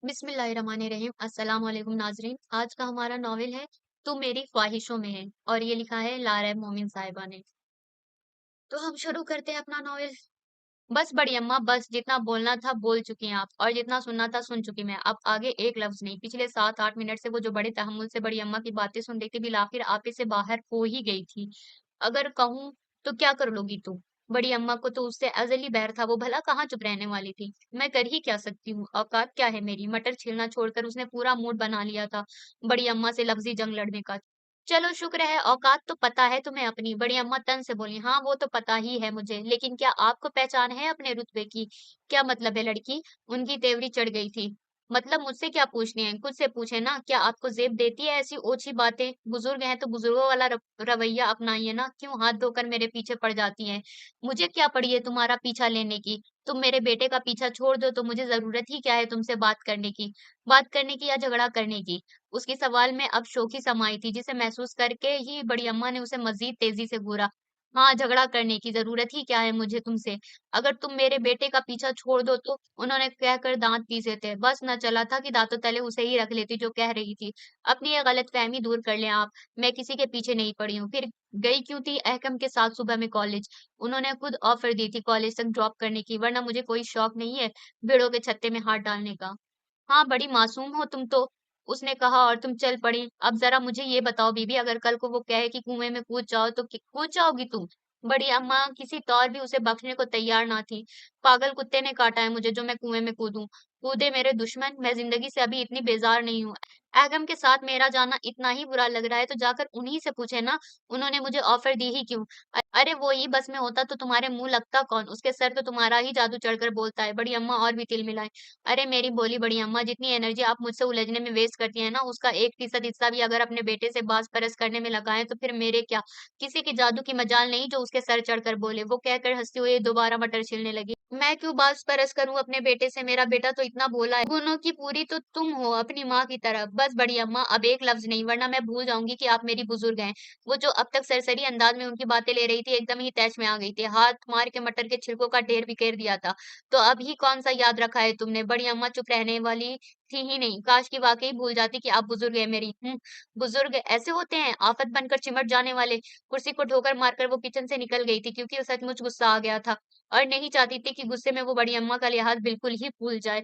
बिस्मिल्लाहिर्रहमानिर्रहीम अस्सलाम वालेकुम नाजरीन। आज का हमारा नॉवेल है तुम मेरी ख्वाहिशों में है और ये लिखा है लारा मोमिन साहिबा ने। तो हम शुरू करते हैं अपना नॉवेल। बस बड़ी अम्मा, बस जितना बोलना था बोल चुकी हैं आप और जितना सुनना था सुन चुकी मैं। अब आगे एक लफ्ज नहीं। पिछले 7-8 मिनट से वो जो बड़े तहम्मुल से बड़ी अम्मा की बातें सुन रही थी, बिल आखिर आपे से बाहर हो ही गई थी। अगर कहूँ तो क्या कर लोगी तू? बड़ी अम्मा को तो उससे अजली बैर था, वो भला कहाँ चुप रहने वाली थी। मैं कर ही क्या सकती हूँ, औकात क्या है मेरी? मटर छीलना छोड़कर उसने पूरा मूड बना लिया था बड़ी अम्मा से लफ्जी जंग लड़ने का। चलो शुक्र है, औकात तो पता है तुम्हें अपनी। बड़ी अम्मा तन से बोली, हाँ वो तो पता ही है मुझे, लेकिन क्या आपको पहचान है अपने रुतबे की? क्या मतलब है लड़की? उनकी तेवरी चढ़ गई थी। मतलब मुझसे क्या पूछनी है? खुद से पूछे ना। क्या आपको जेब देती है ऐसी ओछी बातें? बुजुर्ग हैं तो बुजुर्गों वाला रवैया अपनाइए ना। क्यों हाथ धोकर मेरे पीछे पड़ जाती हैं? मुझे क्या पड़ी है तुम्हारा पीछा लेने की? तुम मेरे बेटे का पीछा छोड़ दो तो मुझे जरूरत ही क्या है तुमसे बात करने की या झगड़ा करने की? उसके सवाल में अब शोखी समाई थी, जिसे महसूस करके ही बड़ी अम्मा ने उसे मजीद तेजी से घूरा। हाँ, झगड़ा करने की जरूरत ही क्या है मुझे तुमसे? अगर तुम मेरे बेटे का पीछा छोड़ दो तो, उन्होंने कहकर दांत पीसे थे। बस न चला था कि दांतों तले उसे ही रख लेती जो कह रही थी। अपनी ये गलतफहमी दूर कर लें आप। मैं किसी के पीछे नहीं पड़ी हूँ। फिर गई क्यों थी अहकम के साथ सुबह में कॉलेज? उन्होंने खुद ऑफर दी थी कॉलेज तक ड्रॉप करने की, वरना मुझे कोई शौक नहीं है भेड़ों के छत्ते में हाथ डालने का। हाँ, बड़ी मासूम हो तुम तो, उसने कहा और तुम चल पड़ी। अब ज़रा मुझे ये बताओ बीबी, अगर कल को वो कहे कि कुएँ में कूद जाओ तो कूद जाओगी तुम? बड़ी अम्मा किसी तौर भी उसे बख्शने को तैयार ना थी। पागल कुत्ते ने काटा है मुझे जो मैं कुएँ में कूदूँ। कूदे मेरे दुश्मन, मैं ज़िंदगी से अभी इतनी बेज़ार नहीं हूँ। एगम के साथ मेरा जाना इतना ही बुरा लग रहा है तो जाकर उन्हीं से पूछे ना, उन्होंने मुझे ऑफ़र दी ही क्यों? अरे वो ही बस में होता तो तुम्हारे मुँह लगता कौन? उसके सर तो तुम्हारा ही जादू चढ़कर बोलता है। बड़ी अम्मा और भी तिलमिलाई। अरे मेरी भोली बड़ी अम्मा, जितनी एनर्जी आप मुझसे उलझने में वेस्ट करती हैं ना, उसका 1% हिस्सा भी अगर अपने बेटे से बाज़-परस करने में लगाएँ तो फिर मेरे क्या? किसी की जादू की मजाल नहीं जो उसके सर चढ़कर बोले। वो कहकर हँसते हुए दोबारा मटर छीलने लगी। मैं क्यों बाज़-परस करूँ अपने बेटे से? मेरा बेटा तो इतना भोला है। गुणों की पूरी तो तुम हो अपनी माँ की तरह। बस बड़ी अम्मा, अब एक लफ्ज़ नहीं, वरना मैं भूल जाऊँगी कि आप मेरी बुज़ुर्ग हैं। वो जो अब तक सरसरी अंदाज में उनकी बातें ले रही थी, एकदम ही तैश में आ गई थी। हाथ मार के मटर के छिलकों का ढेर बिखेर दिया था। तो अभी कौन-सा याद रखा है तुमने? बड़ी अम्मा चुप रहने वाली थी ही नहीं। काश कि वाक़ई भूल जाती कि आप बुज़ुर्ग हैं मेरी। बुज़ुर्ग ऐसे होते हैं, आफ़त बनकर चिमट जाने वाले। कुर्सी को ठोकर मारकर वो किचन से निकल गई थी क्योंकि सचमुच गुस्सा आ गया था और नहीं चाहती थी कि गुस्से में वो बड़ी अम्मा का लिहाज़ बिल्कुल ही भूल जाए।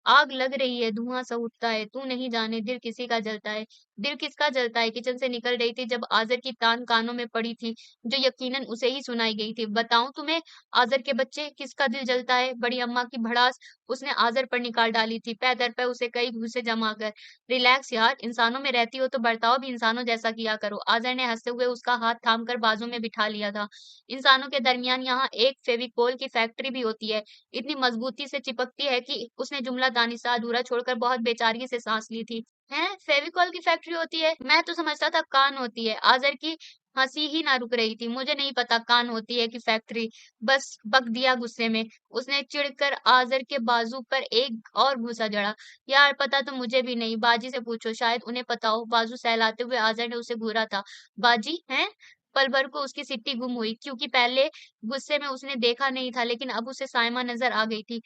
आग लग रही है, धुआँ सा उठता है, तू नहीं जाने दिल किसी का जलता है। दिल किसका जलता है? किचन से निकल रही थी जब आज़र की तान कानों में पड़ी थी, जो यकीनन उसे ही सुनाई गई थी। बताऊँ तुम्हें आज़र के बच्चे, किसका दिल जलता है? बड़ी अम्मा की भड़ास उसने आज़र पर निकाल डाली थी, पै दर पे उसे कई घूंसे जमा कर। रिलैक्स यार, इंसानों में रहती हो तो बर्ताव भी इंसानों जैसा किया करो। आज़र ने हँसते हुए उसका हाथ थामकर बाजू में बिठा लिया था। इंसानों के दरमियान यहाँ एक फेविकोल की फैक्ट्री भी होती है। इतनी मजबूती से चिपकती है कि उसने जुमला दानिशा अधूरा छोड़कर बहुत बेचारगी से सांस ली थी। हैं? फेविकोल की फैक्ट्री होती है? मैं तो समझता था कान होती है। आज़र की हंसी ही ना रुक रही थी। मुझे नहीं पता कान होती है कि फैक्ट्री, बस बक दिया गुस्से में। उसने चिढ़कर आज़र के बाजू पर एक और घूंसा जड़ा। यार पता तो मुझे भी नहीं, बाजी से पूछो, शायद उन्हें पता हो। बाजू सहलाते हुए आज़र ने उसे घूरा था। बाजी हैं? पल भर को उसकी सिट्टी गुम हुई, क्योंकि पहले गुस्से में उसने देखा नहीं था, लेकिन अब उसे साइमा नजर आ गई थी,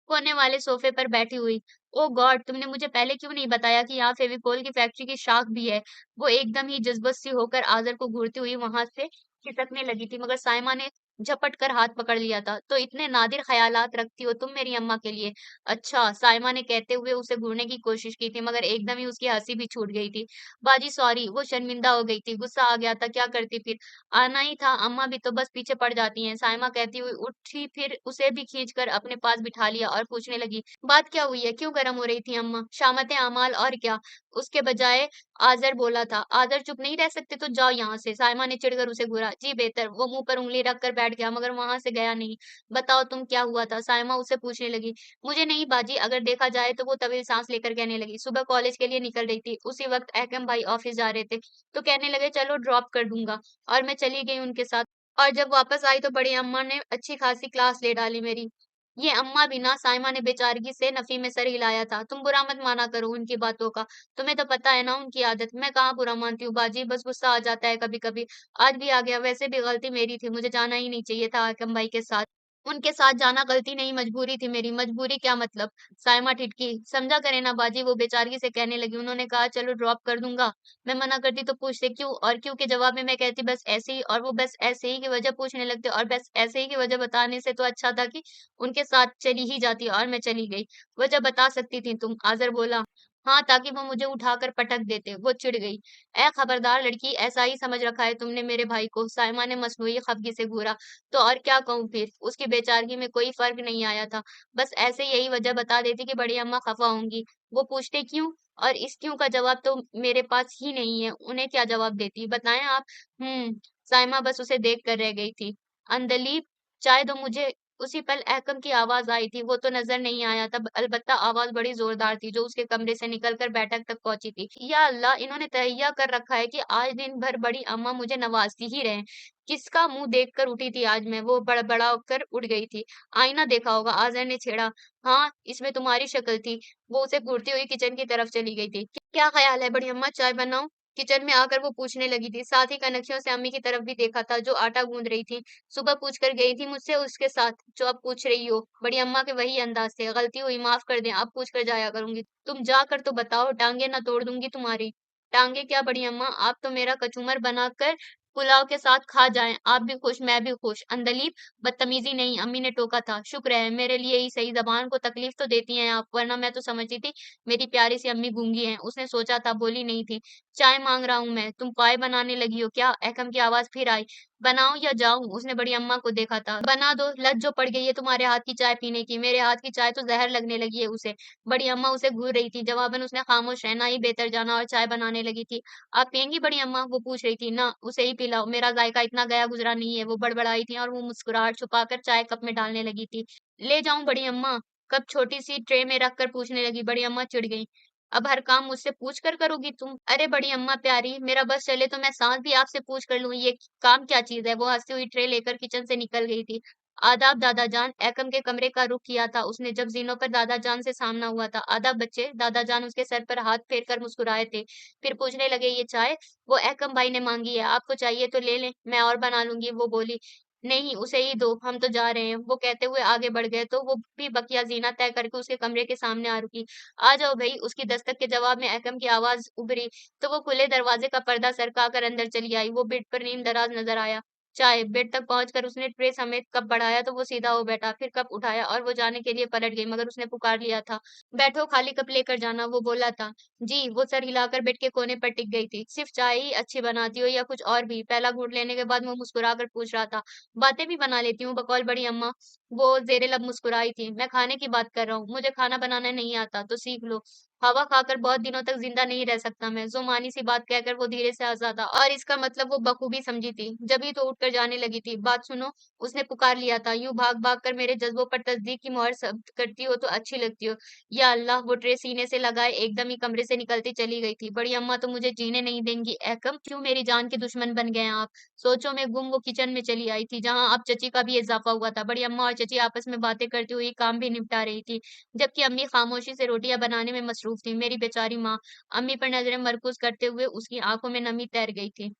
कोने वाले सोफे पर बैठी हुई। ओह गॉड! तुमने मुझे पहले क्यों नहीं बताया कि यहाँ फेविकोल की फैक्ट्री की शाख भी है? वो एकदम ही जज़्बत सी होकर आज़र को घूरती हुई वहाँ से खिसकने लगी थी, मगर साइमा ने झपट कर हाथ पकड़ लिया था। तो इतने नादिर ख़यालात रखती हो तुम मेरी अम्मा के लिए? अच्छा, साइमा ने कहते हुए उसे घूरने की कोशिश की थी, मगर एकदम ही उसकी हँसी भी छूट गई थी। बाजी सॉरी, वो शर्मिंदा हो गई थी, गुस्सा आ गया था, क्या करती फिर? आना ही था, अम्मा भी तो बस पीछे पड़ जाती हैं। साइमा कहती हुई उठी, फिर उसे भी खींचकर अपने पास बिठा लिया और पूछने लगी, बात क्या हुई है? क्यों गर्म हो रही थी अम्मा? शामत आमाल और क्या? उसके बजाय आज़र बोला था। आज़र चुप नहीं रह सकते तो जाओ यहाँ से। साइमा ने चिढ़कर उसे घूरा। जी बेहतर। वो मुंह पर उंगली रखकर बैठ गया, मगर वहां से गया नहीं। बताओ तुम क्या हुआ था? साइमा उसे पूछने लगी। मुझे नहीं बाजी, अगर देखा जाए तो वो तवील सांस लेकर कहने लगी। सुबह कॉलेज के लिए निकल रही थी, उसी वक्त अहकम भाई ऑफिस जा रहे थे, तो कहने लगे चलो ड्रॉप कर दूंगा, और मैं चली गई उनके साथ। और जब वापस आई तो बड़ी अम्मा ने अच्छी खासी क्लास ले डाली मेरी। ये अम्मा भी ना, साइमा ने बेचारगी से नफी में सर हिलाया था। तुम बुरा मत माना करो उनकी बातों का, तुम्हें तो पता है ना उनकी आदत। मैं कहाँ बुरा मानती हूँ बाजी, बस गुस्सा आ जाता है कभी कभी। आज भी आ गया, वैसे भी गलती मेरी थी, मुझे जाना ही नहीं चाहिए था हाकिम भाई के साथ। उनके साथ जाना गलती नहीं मजबूरी थी मेरी। मजबूरी क्या मतलब? साइमा ठिठकी। समझा करे ना बाजी, वो बेचारी से कहने लगी। उन्होंने कहा चलो ड्रॉप कर दूँगा। मैं मना करती तो पूछते क्यों? और क्यों के जवाब में मैं कहती बस ऐसे ही, और वो बस ऐसे ही की वजह पूछने लगते, और बस ऐसे ही की वजह बताने से तो अच्छा था कि उनके साथ चली ही जाती, और मैं चली गई। वजह बता सकती थी तुम? आज़र बोला। हाँ, ताकि वो मुझे उठाकर पटक देते। वो चिढ़ गई। ए खबरदार लड़की, ऐसा ही समझ रखा है तुमने मेरे भाई को। साइमा ने मसनूई खफगी से घूरा। तो और क्या कहूँ फिर? उसकी बेचारगी में कोई फ़र्क नहीं आया था। बस ऐसे यही वजह बता देती कि बड़ी अम्मा ख़फ़ा होंगी। वो पूछते क्यों? और इस क्यों का जवाब तो मेरे पास ही नहीं है। उन्हें क्या जवाब देती? बताएँ आप? हुँ, साइमा बस उसे देख कर रह गई थी। अंदलीब, चाय दो मुझे। उसी पल अहकम की आवाज़ आई थी। वो तो नज़र नहीं आया था, अलबत्ता आवाज़ बड़ी ज़ोरदार थी, जो उसके कमरे से निकलकर बैठक तक पहुँची थी। या अल्लाह! इन्होंने तहैया कर रखा है कि आज दिन भर बड़ी अम्मा मुझे नवाज़ती ही रहें। किसका मुँह देखकर उठी थी आज मैं? वो बड़बड़ा कर उठ गई थी। आईना देखा होगा, आज़र ने छेड़ा। हाँ, इसमें तुम्हारी शक्ल थी। वो उसे घूरती हुई किचन की तरफ चली गई थी। क्या ख़्याल है बड़ी अम्मा, चाय बनाऊँ? किचन में आकर वो पूछने लगी थी। साथ ही कनखियों से अम्मी की तरफ भी देखा था, जो आटा गूँध रही थी। सुबह पूछ कर गई थी मुझसे उसके साथ, जो अब पूछ रही हो। बड़ी अम्मा के वही अंदाज़ थे। गलती हुई, माफ़ कर दें, अब पूछ कर जाया करूँगी। तुम जाकर तो बताओ, टाँगें ना तोड़ दूँगी तुम्हारी। टाँगे क्या बड़ी अम्मा, आप तो मेरा कचूमर बनाकर पुलाव के साथ खा जाएँ, आप भी खुश, मैं भी खुश। अंदलीब, बदतमीज़ी नहीं, अम्मी ने टोका था। शुक्र है, मेरे लिए ही सही, ज़बान को तकलीफ़ तो देती हैं आप, वरना मैं तो समझती थी मेरी प्यारी सी अम्मी गूंगी हैं। उसने सोचा था, बोली नहीं थी। चाय माँग रहा हूँ मैं, तुम पाय बनाने लगी हो क्या? अहकम की आवाज़ फिर आई। बनाऊँ या जाऊँ? उसने बड़ी अम्मा को देखा था। बना दो, लत जो पड़ गई है तुम्हारे हाथ की चाय पीने की। मेरे हाथ की चाय तो ज़हर लगने लगी है उसे। बड़ी अम्मा उसे घूर रही थी, जवाबन उसने खामोश रहना ही बेहतर जाना और चाय बनाने लगी थी। आप पिएँगी बड़ी अम्मा? वो पूछ रही थी। ना, उसे ही पिलाओ, मेरा ज़ायक़ा इतना गया-गुज़रा नहीं है। वो बड़बड़ाई थी और वो मुस्कुराहट छुपाकर चाय कप में डालने लगी थी। ले जाऊँ बड़ी अम्मा? कप छोटी-सी ट्रे में रख कर पूछने लगी। बड़ी अम्मा चिढ़ गईं। अब हर काम मुझसे पूछ कर करोगी तुम? अरे बड़ी अम्मा प्यारी, मेरा बस चले तो मैं साँस भी आपसे पूछ कर लूँ, ये काम क्या चीज़ है? वो हँसती हुई ट्रे लेकर किचन से निकल गई थी। आदाब दादाजान, ऐकम के कमरे का रुख किया था उसने जब ज़ीनों पर दादाजान से सामना हुआ था। आदाब बच्चे, दादाजान उसके सर पर हाथ फेर कर मुस्कुराए थे। फिर पूछने लगे ये चाय? वो ऐकम भाई ने माँगी है, आपको चाहिए तो ले लें, मैं और बना लूँगी। वो बोली, नहीं उसे ही दो, हम तो जा रहे हैं। वो कहते हुए आगे बढ़ गए तो वो भी बकिया ज़ीना तय करके उसके कमरे के सामने आ रुकी। आ जाओ भई, उसकी दस्तक के जवाब में ऐकम की आवाज़ उभरी, तो वो खुले दरवाजे का पर्दा सरकाकर अंदर चली आई। वो बेड पर नीम-दराज़ नज़र आया। चाय, बेड तक पहुँचकर उसने ट्रे समेत कप बढ़ाया तो वो सीधा हो बैठा, फिर कप उठाया और वो जाने के लिए पलट गई, मगर उसने पुकार लिया था, बैठो खाली कप लेकर जाना, वो बोला था। जी, वो सर हिलाकर बेड के कोने पर टिक गई थी। सिर्फ़ चाय ही अच्छी बनाती हो या कुछ और भी? पहला घूँट लेने के बाद वो मुस्कुराकर पूछ रहा था। बातें भी बना लेती हूँ बकौल बड़ी अम्मा। वो ज़ेरे लब मुस्कुराई थी। मैं खाने की बात कर रहा हूँ, मुझे खाना बनाना नहीं आता, तो सीख लो। हवा खाकर बहुत दिनों तक ज़िंदा नहीं रह सकता मैं, ज़ुबानी सी बात कहकर वो धीरे से हँसा था और इसका मतलब वो बखूबी समझी थी। जभी तो उठकर जाने लगी थी। बात सुनो, उसने पुकार लिया था, यूँ भाग-भाग कर मेरे जज़्बों पर तस्दीक की मोहर जब्त करती हो तो अच्छी लगती हो। या अल्लाह! वो ट्रे सीने से लगाए एकदम ही कमरे से निकलती चली गई थी। बड़ी अम्मा तो मुझे जीने नहीं देंगी। ऐकम, क्यों मेरी जान के दुश्मन बन गए हैं आप? सोचों में गुम वो किचन में चली आई थी, जहाँ अब चची का भी इज़ाफ़ा हुआ था। बड़ी अम्मा और चची आपस में बातें करती हुई काम भी निपटा रही थी, जबकि अम्मी खामोशी से रोटियाँ बनाने में मसरूफ़ थीं। मेरी बेचारी माँ, अम्मी पर नज़रें मरकूज़ करते हुए उसकी आँखों में नमी तैर गई थी।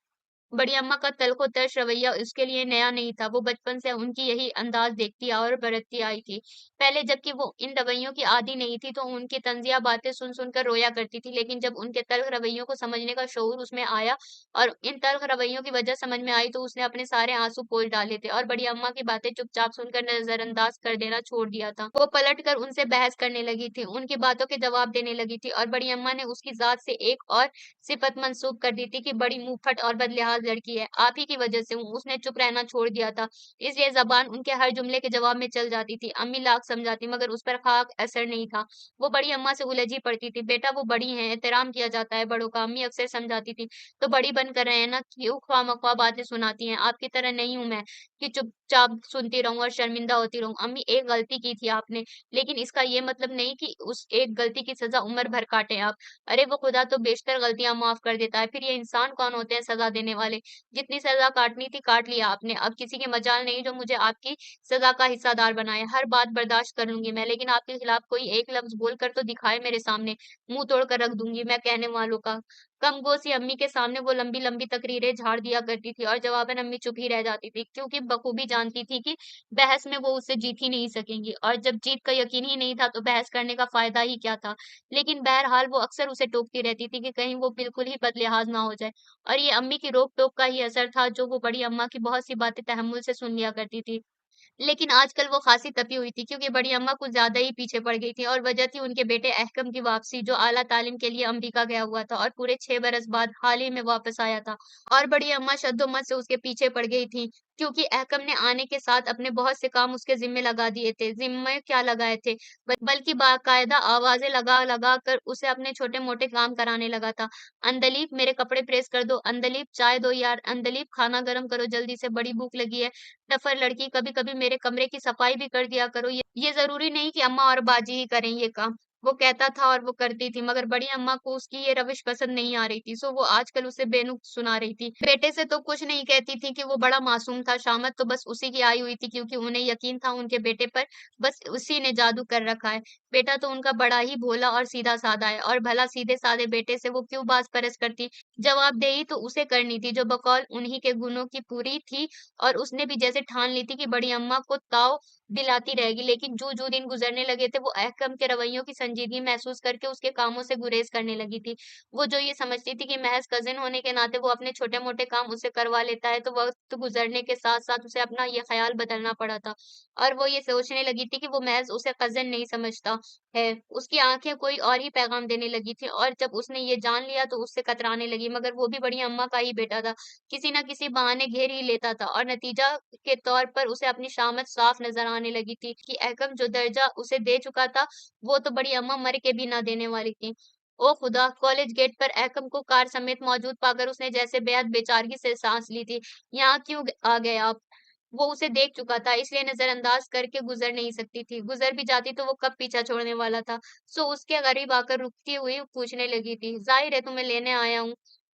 बड़ी अम्मा का तल्ख़-व-तर्श रवैया उसके लिए नया नहीं था, वो बचपन से उनकी यही अंदाज़ देखती और बरतती आई थी। पहले जबकि वो इन रवैयों की आदी नहीं थी, तो उनकी तंज़िया बातें सुन-सुन कर रोया करती थी, लेकिन जब उनके तल्ख़ रवैयों को समझने का शऊर उसमें आया और इन तल्ख़ रवैयों की वजह समझ में आई, तो उसने अपने सारे आँसू पोंछ डाले थे और बड़ी अम्मा की बातें चुपचाप सुनकर नज़रअंदाज़ कर देना छोड़ दिया था। वो पलट कर उनसे बहस करने लगी थी, उनकी बातों के जवाब देने लगी थी और बड़ी अम्मा ने उसकी ज़ात से एक और सिफ़त मंसूब कर दी थी कि बड़ी मुँहफट और बदलिहाज़ लड़की है। आप ही की वजह से हूँ, उसने चुप रहना छोड़ दिया था। इसलिए ज़बान उनके हर जुमले के जवाब में चल जाती थी। अम्मी लाख समझाती मगर उस पर ख़ाक असर नहीं था। वो बड़ी अम्मा से उलझी पड़ती थी। बेटा वो बड़ी हैं, एहतराम किया जाता है बड़ों का। अम्मी अक्सर समझाती थी, तो बड़ी बनकर रहे हैं ना, क्यों ख़्वाह-मख़्वाह बातें सुनाती हैं? आपकी तरह नहीं हूँ मैं कि चुपचाप सुनती रहूँ और शर्मिंदा होती रहूँ। अम्मी एक गलती की थी आपने, लेकिन इसका ये मतलब नहीं कि उस एक गलती की सज़ा उम्र भर काटें आप। अरे वो खुदा तो बेशतर गलतियाँ माफ़ कर देता है, फिर ये इंसान कौन होते हैं सज़ा देने वाले? जितनी सज़ा काटनी थी काट लिया आपने, अब किसी की मजाल नहीं जो मुझे आपकी सज़ा का हिस्सादार बनाए। हर बात बर्दाश्त कर लूँगी मैं, लेकिन आपके खिलाफ कोई एक लफ्ज़ बोल कर तो दिखाए मेरे सामने, मुँह तोड़ कर रख दूँगी मैं कहने वालों का। कमगोसी अम्मी के सामने वो लंबी-लंबी तकरीरें झाड़ दिया करती थी और जवाबन अम्मी चुप ही रह जाती थी, क्योंकि बखूबी जानती थी कि बहस में वो उससे जीत ही नहीं सकेंगी और जब जीत का यकीन ही नहीं था, तो बहस करने का फ़ायदा ही क्या था। लेकिन बहरहाल वो अक्सर उसे टोकती रहती थी कि कहीं वो बिल्कुल ही बदलिहाज़ ना हो जाए और ये अम्मी की रोक-टोक का ही असर था, जो वो बड़ी अम्मा की बहुत सी बातें तहम्मुल से सुन लिया करती थी। लेकिन आजकल वो खासी तपी हुई थी क्योंकि बड़ी अम्मा कुछ ज़्यादा ही पीछे पड़ गई थी और वजह थी उनके बेटे अहकम की वापसी, जो आला तालीम के लिए अमेरिका गया हुआ था और पूरे 6 बरस बाद हाल ही में वापस आया था। और बड़ी अम्मा शद्दोमत से उसके पीछे पड़ गई थी, क्योंकि अहकम ने आने के साथ अपने बहुत से काम उसके ज़िम्मे लगा दिए थे। ज़िम्मे क्या लगाए थे, बल्कि बाकायदा आवाज़ें लगा-लगा कर उसे अपने छोटे-मोटे काम कराने लगा था। अंदलीब मेरे कपड़े प्रेस कर दो, अंदलीब चाय दो यार, अंदलीब खाना गरम करो जल्दी से, बड़ी भूख लगी है। डफर लड़की, कभी-कभी मेरे कमरे की सफाई भी कर दिया करो। ये ज़रूरी नहीं कि अम्मा और बाजी ही करें ये काम। वो कहता था और वो करती थी, मगर बड़ी अम्मा को उसकी ये रविश पसंद नहीं आ रही थी, सो वो आजकल उसे बेनुक्स सुना रही थी। बेटे से तो कुछ नहीं कहती थी कि वो बड़ा मासूम था, शामत तो बस उसी की आई हुई थी, क्योंकि उन्हें यकीन था उनके बेटे पर बस उसी ने जादू कर रखा है। बेटा तो उनका बड़ा ही भोला और सीधा-साधा है और भला सीधे-साधे बेटे से वो क्यों बाज़-परस करती? जवाबदेही तो उसे करनी थी, जो बकौल उन्हीं के गुणों की पूरी थी और उसने भी जैसे ठान ली थी कि बड़ी अम्मा को ताव दिलाती रहेगी। लेकिन जो-जो दिन गुज़रने लगे थे, वो अहकम के रवैयों की संजीदगी महसूस करके उसके कामों से गुरेज़ करने लगी थी। वो जो ये समझती थी कि महज़ कज़िन होने के नाते वो अपने छोटे-मोटे काम उससे करवा लेता है, तो वक़्त गुज़रने के साथ-साथ उसे अपना ये ख़्याल बदलना पड़ा था और वो ये सोचने लगी थी कि वो महज़ उसे कज़िन नहीं समझता है। उसकी आँखें कोई और ही पैगाम देने लगी थी और जब उसने ये जान लिया, तो उससे कतराने लगी, मगर वो भी बड़ी अम्मा का ही बेटा था। किसी न किसी बहाने घेर ही लेता था और नतीजा के तौर पर उसे अपनी शामत साफ नज़र आने लगी थी कि अहकम जो दर्जा उसे दे चुका था, वो तो बड़ी अम्मा मर के भी ना देने वाली थी। ओ खुदा! कॉलेज गेट पर अहकम को कार समेत मौजूद पाकर उसने जैसे बेहद बेचारगी से साँस ली थी। यहाँ क्यों आ गए आप? वो उसे देख चुका था, इसलिए नज़रअंदाज करके गुज़र नहीं सकती थी। गुज़र भी जाती तो वो कब पीछा छोड़ने वाला था। सो उसके करीब आकर रुकती हुई पूछने लगी थी, "ज़ाहिर है तुम्हें लेने आया हूँ।"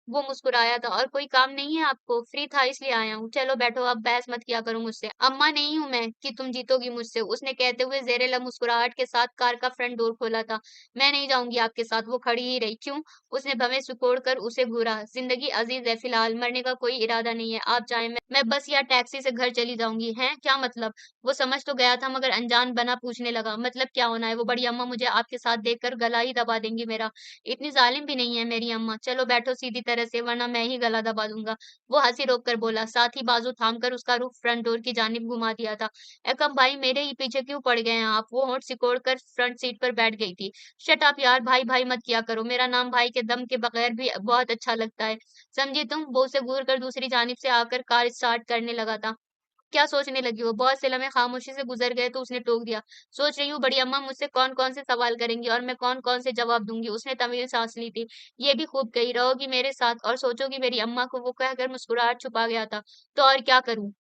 वो मुस्कुराया था, "और कोई काम नहीं है आपको? फ्री था इसलिए आया हूँ। चलो बैठो, अब बहस मत किया करो मुझसे। अम्मा नहीं हूँ मैं कि तुम जीतोगी मुझसे।" उसने कहते हुए ज़ेरे लब मुस्कुराहट के साथ कार का फ्रंट डोर खोला था। "मैं नहीं जाऊँगी आपके साथ।" वो खड़ी ही रही। "क्यों?" उसने भवें सिकोड़कर उसे घूरा। "ज़िंदगी अज़ीज़ है फ़िलहाल, मरने का कोई इरादा नहीं है। आप जाएँ, मैं बस या टैक्सी से घर चली जाऊँगी।" "हैं? क्या मतलब?" वो समझ तो गया था, मगर अनजान बना पूछने लगा, "मतलब क्या होना है? वो बड़ी अम्मा मुझे आपके साथ देखकर गला ही दबा देंगी मेरा। इतनी ज़ालिम भी नहीं है मेरी अम्मा। चलो बैठो सीधी तरह से, वरना मैं ही गला दबा दूँगा।" वो हँसी रोक कर बोला, साथ ही बाजू थाम कर उसका रुख फ्रंट डोर की जानिब घुमा दिया था। "एकम भाई, मेरे ही पीछे क्यों पड़ गए हैं आप?" वो होंठ सिकोड़ कर फ्रंट सीट पर बैठ गई थी। "शट अप यार, भाई-भाई मत किया करो। मेरा नाम भाई के दम के बगैर भी बहुत अच्छा लगता है। समझी तुम?" वो उसे घूर कर दूसरी जानिब से आकर कार स्टार्ट करने लगा था। क्या सोचने लगी हो? बहुत से लम्हे खामोशी से गुज़र गए तो उसने टोक दिया। सोच रही हूँ बड़ी अम्मा मुझसे कौन-कौन से सवाल करेंगी और मैं कौन-कौन से जवाब दूँगी। उसने तवील साँस ली थी। ये भी खूब कही, रहोगी मेरे साथ और सोचोगी मेरी अम्मा को। वो कहकर मुस्कुराहट छुपा गया था। तो और क्या करूँ?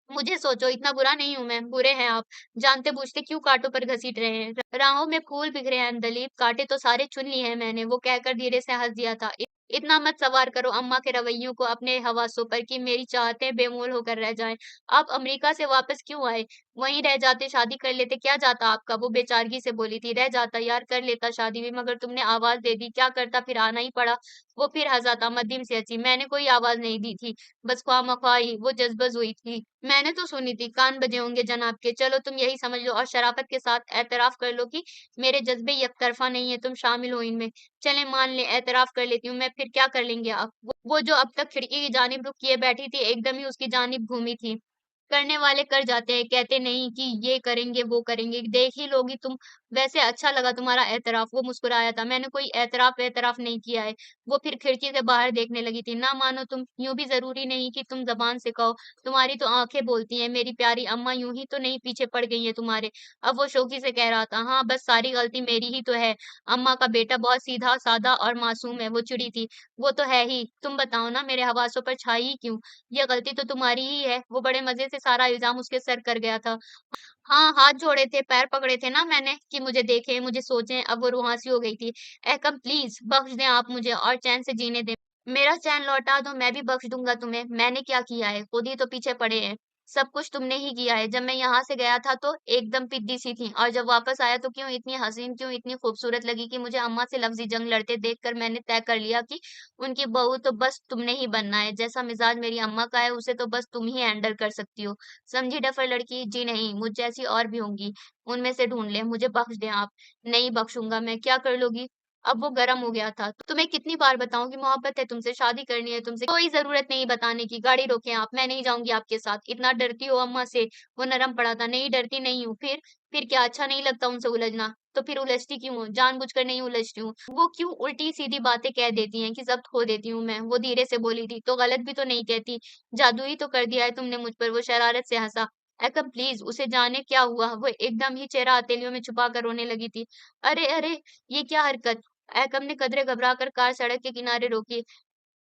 मुझे सोचो, इतना बुरा नहीं हूँ मैं, बुरे हैं आप। जानते-बूझते क्यों काँटों पर घसीट रहे हैं? राहों में फूल बिखरे हैं अंदलीब, काँटे तो सारे चुन लिए हैं मैंने। वो कहकर धीरे से हँस दिया था। इतना मत सवार करो अम्मा के रवैयों को अपने हवासों पर कि मेरी चाहतें बेमोल होकर रह जाएँ। आप अमेरिका से वापस क्यों आए? वहीं रह जाते, शादी कर लेते, क्या जाता आपका? वो बेचारगी से बोली थी। रह जाता यार, कर लेता शादी भी, मगर तुमने आवाज़ दे दी, क्या करता फिर, आना ही पड़ा। वो फिर हँसा था, मद्दिम से हँसी। मैंने कोई आवाज़ नहीं दी थी, बस ख्वामख्वाह ही वो जज़्बज़ हुई थी। मैंने तो सुनी थी, कान बजे होंगे जनाब के। चलो तुम यही समझ लो और शराफ़त के साथ एतराफ़ कर लो कि मेरे जज़्बे एकतरफ़ा नहीं है, तुम शामिल हो इनमें। चलें मान लें, एतराफ़ कर लेती हूँ मैं, फिर क्या कर लेंगे आप? वो जो अब तक खिड़की की जानिब रुख किए बैठी थी, एकदम ही उसकी जानिब घूमी थी। करने वाले कर जाते हैं, कहते नहीं कि ये करेंगे, वो करेंगे, देख ही लोगी तुम। वैसे अच्छा लगा तुम्हारा एतराफ़। वो मुस्कुराया था। मैंने कोई एतराफ़-वेतराफ़ नहीं किया है। वो फिर खिड़की से बाहर देखने लगी थी। ना मानो तुम, यूँ भी ज़रूरी नहीं कि तुम ज़बान से कहो। तुम्हारी तो आँखें बोलती हैं, मेरी प्यारी अम्मा यूँ ही तो नहीं पीछे पड़ गई हैं तुम्हारे। अब वो शोखी से कह रहा था, हाँ, बस सारी गलती मेरी ही तो है। अम्मा का बेटा बहुत सीधा-सादा और मासूम है, वो चिढ़ी थी। वो तो है ही, तुम बताओ ना मेरे हवासों पर छाई ही क्यों? ये गलती तो तुम्हारी ही है। वो बड़े मज़े से सारा इल्ज़ाम उसके सर कर गया था। हाँ, हाथ जोड़े थे, पैर पकड़े थे ना मैंने कि मुझे देखें, मुझे सोचें, अब वो रुआँसी हो गई थी। "एहकम प्लीज़ बख्श दें आप मुझे और चैन से जीने दें। मेरा चैन लौटा दो, मैं भी बख्श दूँगा तुम्हें। मैंने क्या किया है? खुद ही तो पीछे पड़े हैं।" सब कुछ तुमने ही किया है। जब मैं यहाँ से गया था तो एकदम पिद्दी-सी थी और जब वापस आया तो क्यों इतनी हसीन, क्यों इतनी खूबसूरत लगी कि मुझे अम्मा से लफ्ज़ी जंग लड़ते देखकर मैंने तय कर लिया कि उनकी बहू तो बस तुमने ही बनना है। जैसा मिज़ाज मेरी अम्मा का है, उसे तो बस तुम ही हैंडल कर सकती हो। समझी डफ़र लड़की? जी नहीं, मुझ जैसी और भी होंगी, उनमें से ढूँढ लें, मुझे बख्श दें आप। नहीं बख्शूँगा मैं, क्या कर लोगी? अब वो गरम हो गया था। तुम्हें कितनी बार बताऊँ कि मोहब्बत है तुमसे, शादी करनी है तुमसे, कोई ज़रूरत नहीं बताने की। गाड़ी रोकें आप, मैं नहीं जाऊँगी आपके साथ। इतना डरती हो अम्मा से? वो नरम पड़ा था। नहीं डरती नहीं हूँ। फिर क्या अच्छा नहीं लगता उनसे उलझना? तो फिर उलझती क्यों हो? जानबूझकर नहीं उलझती हूँ। वो क्यों उल्टी-सीधी बातें कह देती हैं कि ज़ब्त खो देती हूँ मैं। वो धीरे से बोली थी, तो गलत भी तो नहीं कहती। जादू ही तो कर दिया है तुमने मुझ पर। वो शरारत से हँसा। एकम प्लीज़ उसे जाने क्या हुआ? वो एकदम ही चेहरा हथेलियों में छुपा कर रोने लगी थी। अरे! अरे! ये क्या हरकत? एकम ने कदरे घबराकर कार सड़क के किनारे रोकी।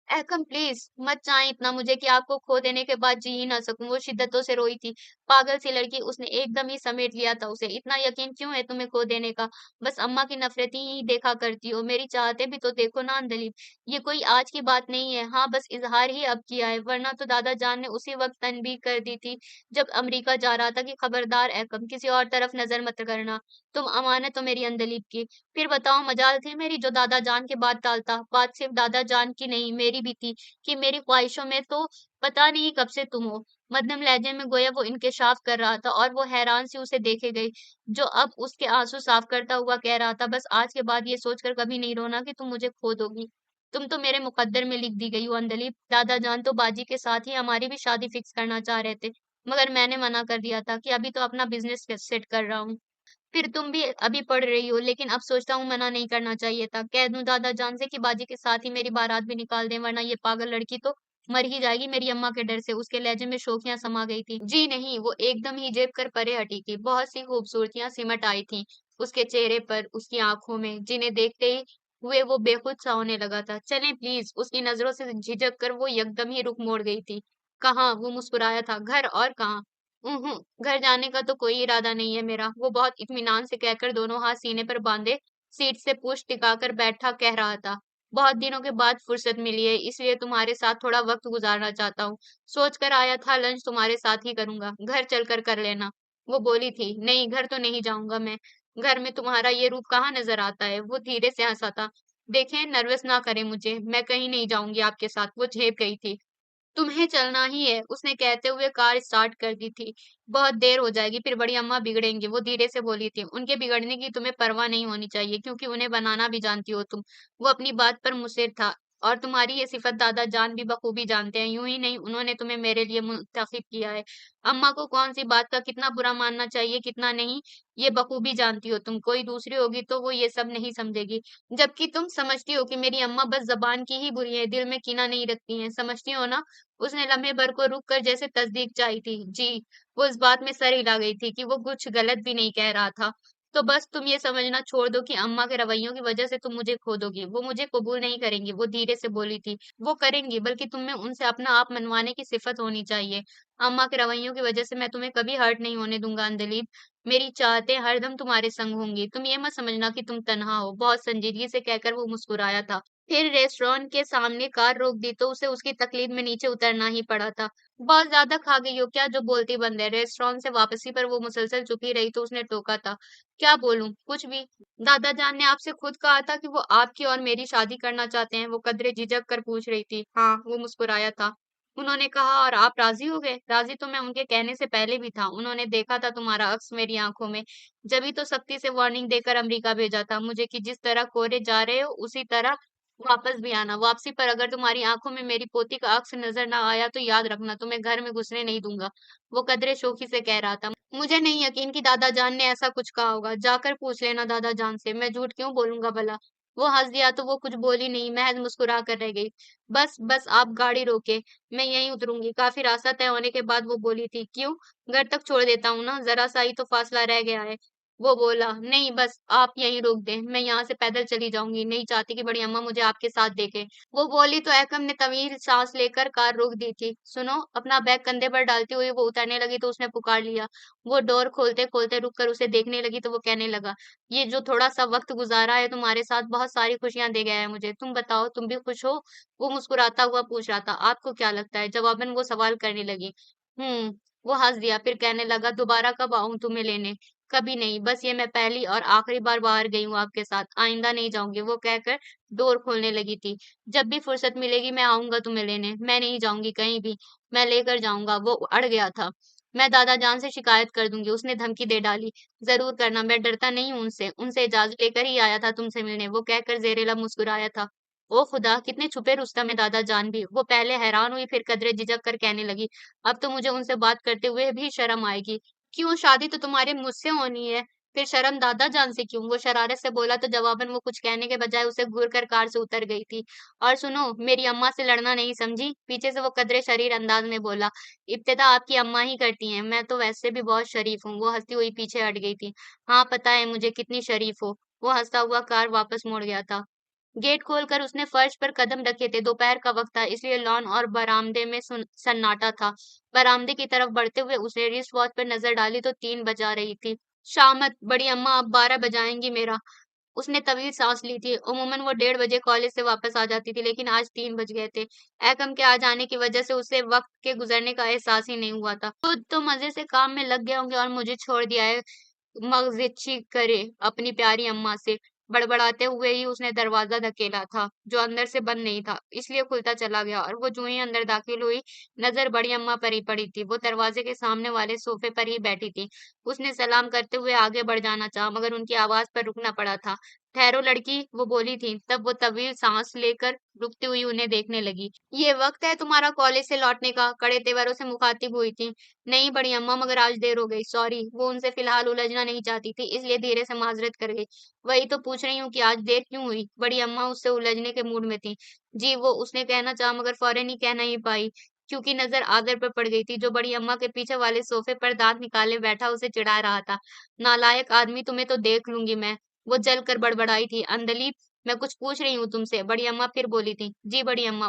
एकम प्लीज मत चाहें इतना मुझे कि आपको खो देने के बाद जी ही ना सकूं। वो शिद्दतों से रोई थी। पागल सी लड़की, उसने एकदम ही समेट लिया था उसे। इतना यकीन क्यों है तुम्हें खो देने का? बस अम्मा की नफरती ही देखा करती हो। मेरी चाहते भी तो देखो ना अंजलि। ये कोई आज की बात नहीं है। हाँ बस इजहार ही अब किया है, वरना तो दादा जान ने उसी वक्त तनबीह कर दी थी जब अमेरिका जा रहा था कि खबरदार एकम किसी और तरफ नजर मत करना। तुम अमानत हो मेरी अंजलि की। फिर बताओ मजाल थी मेरी जो दादा जान के बात टालता। बात सिर्फ दादा जान की नहीं मेरी भी थी कि मेरी ख्वाहिशों में तो पता नहीं कब से तुम हो। मध्यम लहजे में गोया वो इंकिशाफ कर रहा था और वो हैरान सी उसे देखे गई जो अब उसके आंसू साफ करता हुआ कह रहा था, बस आज के बाद ये सोचकर कभी नहीं रोना कि तुम मुझे खो दोगी। तुम तो मेरे मुकद्दर में लिख दी गई हो अंजलि। दादा जान तो बाजी के साथ ही हमारी भी शादी फिक्स करना चाह रहे थे, मगर मैंने मना कर दिया था कि अभी तो अपना बिजनेस सेट कर रहा हूँ। फिर तुम भी अभी पढ़ रही हो, लेकिन अब सोचता हूँ मना नहीं करना चाहिए था। कह दूं दादा जान से कि बाजी के साथ ही मेरी बारात भी निकाल दें, वरना ये पागल लड़की तो मर ही जाएगी मेरी अम्मा के डर से। उसके लहजे में शोखियां समा गई थी। जी नहीं, वो एकदम ही जेब कर परे हटी थी। बहुत सी खूबसूरतियां सिमट आई थी उसके चेहरे पर, उसकी आंखों में, जिन्हें देखते ही हुए वो बेखुद सा होने लगा था। चलें प्लीज। उसकी नजरों से झिझक कर वो एकदम ही रुख मोड़ गई थी। कहाँ? वो मुस्कुराया था। घर? और कहाँ? घर जाने का तो कोई इरादा नहीं है मेरा। वो बहुत इत्मीनान से कहकर दोनों हाथ सीने पर बांधे सीट से पूंछ टिकाकर बैठा कह रहा था। बहुत दिनों के बाद फुर्सत मिली है, इसलिए तुम्हारे साथ थोड़ा वक्त गुजारना चाहता हूँ। सोच कर आया था लंच तुम्हारे साथ ही करूंगा, घर चलकर कर लेना। वो बोली थी, नहीं घर तो नहीं जाऊंगा मैं। घर में तुम्हारा ये रूप कहाँ नजर आता है? वो धीरे से हंसा था। देखें नर्वस ना करें मुझे, मैं कहीं नहीं जाऊंगी आपके साथ। वो झेप गई थी। तुम्हें चलना ही है, उसने कहते हुए कार स्टार्ट कर दी थी। बहुत देर हो जाएगी, फिर बड़ी अम्मा बिगड़ेंगी। वो धीरे से बोली थी। उनके बिगड़ने की तुम्हें परवाह नहीं होनी चाहिए, क्योंकि उन्हें बनाना भी जानती हो तुम। वो अपनी बात पर मुसिर था। और तुम्हारी ये सिफत दादा जान भी बखूबी जानते हैं। यूं ही नहीं, उन्होंने तुम्हें मेरे लिए मुंतखब किया है। अम्मा को कौन सी बात का कितना बुरा मानना चाहिए, कितना नहीं, ये बखूबी जानती हो तुम। कोई दूसरी होगी तो वो ये सब नहीं समझेगी। जबकि तुम समझती हो कि मेरी अम्मा बस जबान की ही बुरी है, दिल में कीना नहीं रखती हैं। समझती हो ना? उसने लम्हे भर को रुक कर जैसे तस्दीक चाही थी। जी। वो इस बात में सर हिला गई थी कि वो कुछ गलत भी नहीं कह रहा था। तो बस तुम ये समझना छोड़ दो कि अम्मा के रवैयों की वजह से तुम मुझे खो दोगी। वो मुझे कबूल नहीं करेंगी। वो धीरे से बोली थी। वो करेंगी, बल्कि तुम में उनसे अपना आप मनवाने की सिफत होनी चाहिए। अम्मा के रवैयों की वजह से मैं तुम्हें कभी हर्ट नहीं होने दूंगा अंजलि। मेरी चाहते हरदम तुम्हारे संग होंगी। तुम ये मत समझना कि तुम तन्हा हो। बहुत संजीदगी से कहकर वो मुस्कुराया था। फिर रेस्टोरेंट के सामने कार रोक दी तो उसे उसकी तकलीफ में नीचे उतरना ही पड़ा था। बहुत ज्यादा खा गई हो क्या जो बोलती बंद है? रेस्टोरेंट से वापसी पर वो मुसलसल चुपी रही तो उसने टोका था। क्या बोलूं? कुछ भी। दादा जान ने आपसे खुद कहा था कि वो आपकी और मेरी शादी करना चाहते हैं। वो कदरे झिझक कर पूछ रही थी। हाँ, वो मुस्कुराया था। उन्होंने कहा और आप राजी हो गए? राजी तो मैं उनके कहने से पहले भी था। उन्होंने देखा था तुम्हारा अक्स मेरी आंखों में, जभी तो सख्ती से वार्निंग देकर अमेरिका भेजा था मुझे कि जिस तरह कोरे जा रहे हो उसी तरह वापस भी आना। वापसी पर अगर तुम्हारी आंखों में मेरी पोती का अक्स नजर ना आया तो याद रखना, तुम्हें घर में घुसने नहीं दूंगा। वो कदरे शोखी से कह रहा था। मुझे नहीं यकीन कि दादा जान ने ऐसा कुछ कहा होगा। जाकर पूछ लेना दादा जान से। मैं झूठ क्यों बोलूंगा भला? वो हंस दिया तो वो कुछ बोली नहीं, महज मुस्कुरा कर रह गई। बस बस आप गाड़ी रोके, मैं यहीं उतरूंगी। काफी रास्ता तय होने के बाद वो बोली थी। क्यों? घर तक छोड़ देता हूँ ना, जरा सा ही तो फासला रह गया है। वो बोला, नहीं बस आप यहीं रोक दें, मैं यहाँ से पैदल चली जाऊंगी। नहीं चाहती कि बड़ी अम्मा मुझे आपके साथ देखे। वो बोली तो एकम ने तवील सांस लेकर कार रोक दी थी। सुनो। अपना बैग कंधे पर डालते हुए वो उतरने लगी तो उसने पुकार लिया। वो डोर खोलते खोलते रुक कर उसे देखने लगी तो वो कहने लगा, ये जो थोड़ा सा वक्त गुजारा है तुम्हारे साथ बहुत सारी खुशियां दे गया है मुझे। तुम बताओ, तुम भी खुश हो? वो मुस्कुराता हुआ पूछ रहा था। आपको क्या लगता है? जवाबन वो सवाल करने लगी। हम्म। वो हंस दिया, फिर कहने लगा, दोबारा कब आऊं तुम्हें लेने? कभी नहीं, बस ये मैं पहली और आखिरी बार बाहर गई हूँ आपके साथ, आइंदा नहीं जाऊंगी। वो कहकर डोर खोलने लगी थी। जब भी फुर्सत मिलेगी मैं आऊंगा तुम्हें लेने, मैं नहीं जाऊंगी कहीं भी, मैं लेकर जाऊंगा। वो अड़ गया था। मैं दादा जान से शिकायत कर दूंगी, उसने धमकी दे डाली। जरूर करना, मैं डरता नहीं हूँ उनसे, उनसे इजाजत लेकर ही आया था तुमसे मिलने। वो कहकर जेरेला मुस्कुराया था। ओ खुदा, कितने छुपे रुस्तम है दादा जान भी। वो पहले हैरान हुई, फिर कदरे झिझक कर कहने लगी, अब तो मुझे उनसे बात करते हुए भी शर्म आएगी। क्यों, शादी तो तुम्हारे मुझसे होनी है, फिर शर्म दादा जान से क्यों? वो शरारत से बोला तो जवाबन वो कुछ कहने के बजाय उसे घूर कर कार से उतर गई थी। और सुनो, मेरी अम्मा से लड़ना नहीं, समझी? पीछे से वो कदरे शरीर अंदाज में बोला। इब्तिदा आपकी अम्मा ही करती हैं, मैं तो वैसे भी बहुत शरीफ हूँ। वो हंसती हुई पीछे हट गई थी। हाँ, पता है मुझे कितनी शरीफ हो। वो हंसता हुआ कार वापस मुड़ गया था। गेट खोलकर उसने फर्श पर कदम रखे थे। दोपहर का वक्त था, इसलिए लॉन और बरामदे में सन्नाटा था। बरामदे की तरफ बढ़ते हुए उसने रिस्ट वॉच पर नजर डाली तो 3 बजा रही थी। शामत, बड़ी अम्मा अब 12 बजाएंगी मेरा। उसने तवील सांस ली थी। अमूमन वो 1:30 बजे कॉलेज से वापस आ जाती थी, लेकिन आज 3 बज गए थे। एकम के आ जाने की वजह से उसे वक्त के गुजरने का एहसास ही नहीं हुआ था। खुद तो मजे से काम में लग गए होंगे और मुझे छोड़ दिया है, मगज़िच्छी करे अपनी प्यारी अम्मा से। बड़बड़ाते हुए ही उसने दरवाज़ा धकेला था, जो अंदर से बंद नहीं था, इसलिए खुलता चला गया और वो यूं ही अंदर दाखिल हुई, नज़र बड़ी अम्मा पर ही पड़ी थी। वो दरवाजे के सामने वाले सोफे पर ही बैठी थी। उसने सलाम करते हुए आगे बढ़ जाना चाहा, मगर उनकी आवाज़ पर रुकना पड़ा था। ठहरो लड़की, वो बोली थी। तब वो तवील सांस लेकर रुकती हुई उन्हें देखने लगी। ये वक्त है तुम्हारा कॉलेज से लौटने का? कड़े तेवरों से मुखातिब हुई थी। नहीं बड़ी अम्मा, मगर आज देर हो गई, सॉरी। वो उनसे फिलहाल उलझना नहीं चाहती थी, इसलिए धीरे से माजरत कर गई। वही तो पूछ रही हूँ कि आज देर क्यों हुई? बड़ी अम्मा उससे उलझने के मूड में थी। जी, वो उसने कहना चाहा, मगर फौरन ही कह नहीं पाई, क्योंकि नजर आदर पर पड़ गई थी, जो बड़ी अम्मा के पीछे वाले सोफे पर दांत निकाले बैठा उसे चिढ़ा रहा था। नालायक आदमी, तुम्हें तो देख लूंगी मैं। वो जल कर बड़बड़ाई थी। अंदलीब, मैं कुछ पूछ रही हूँ तुमसे। बड़ी अम्मा फिर बोली थी। जी बड़ी अम्मा,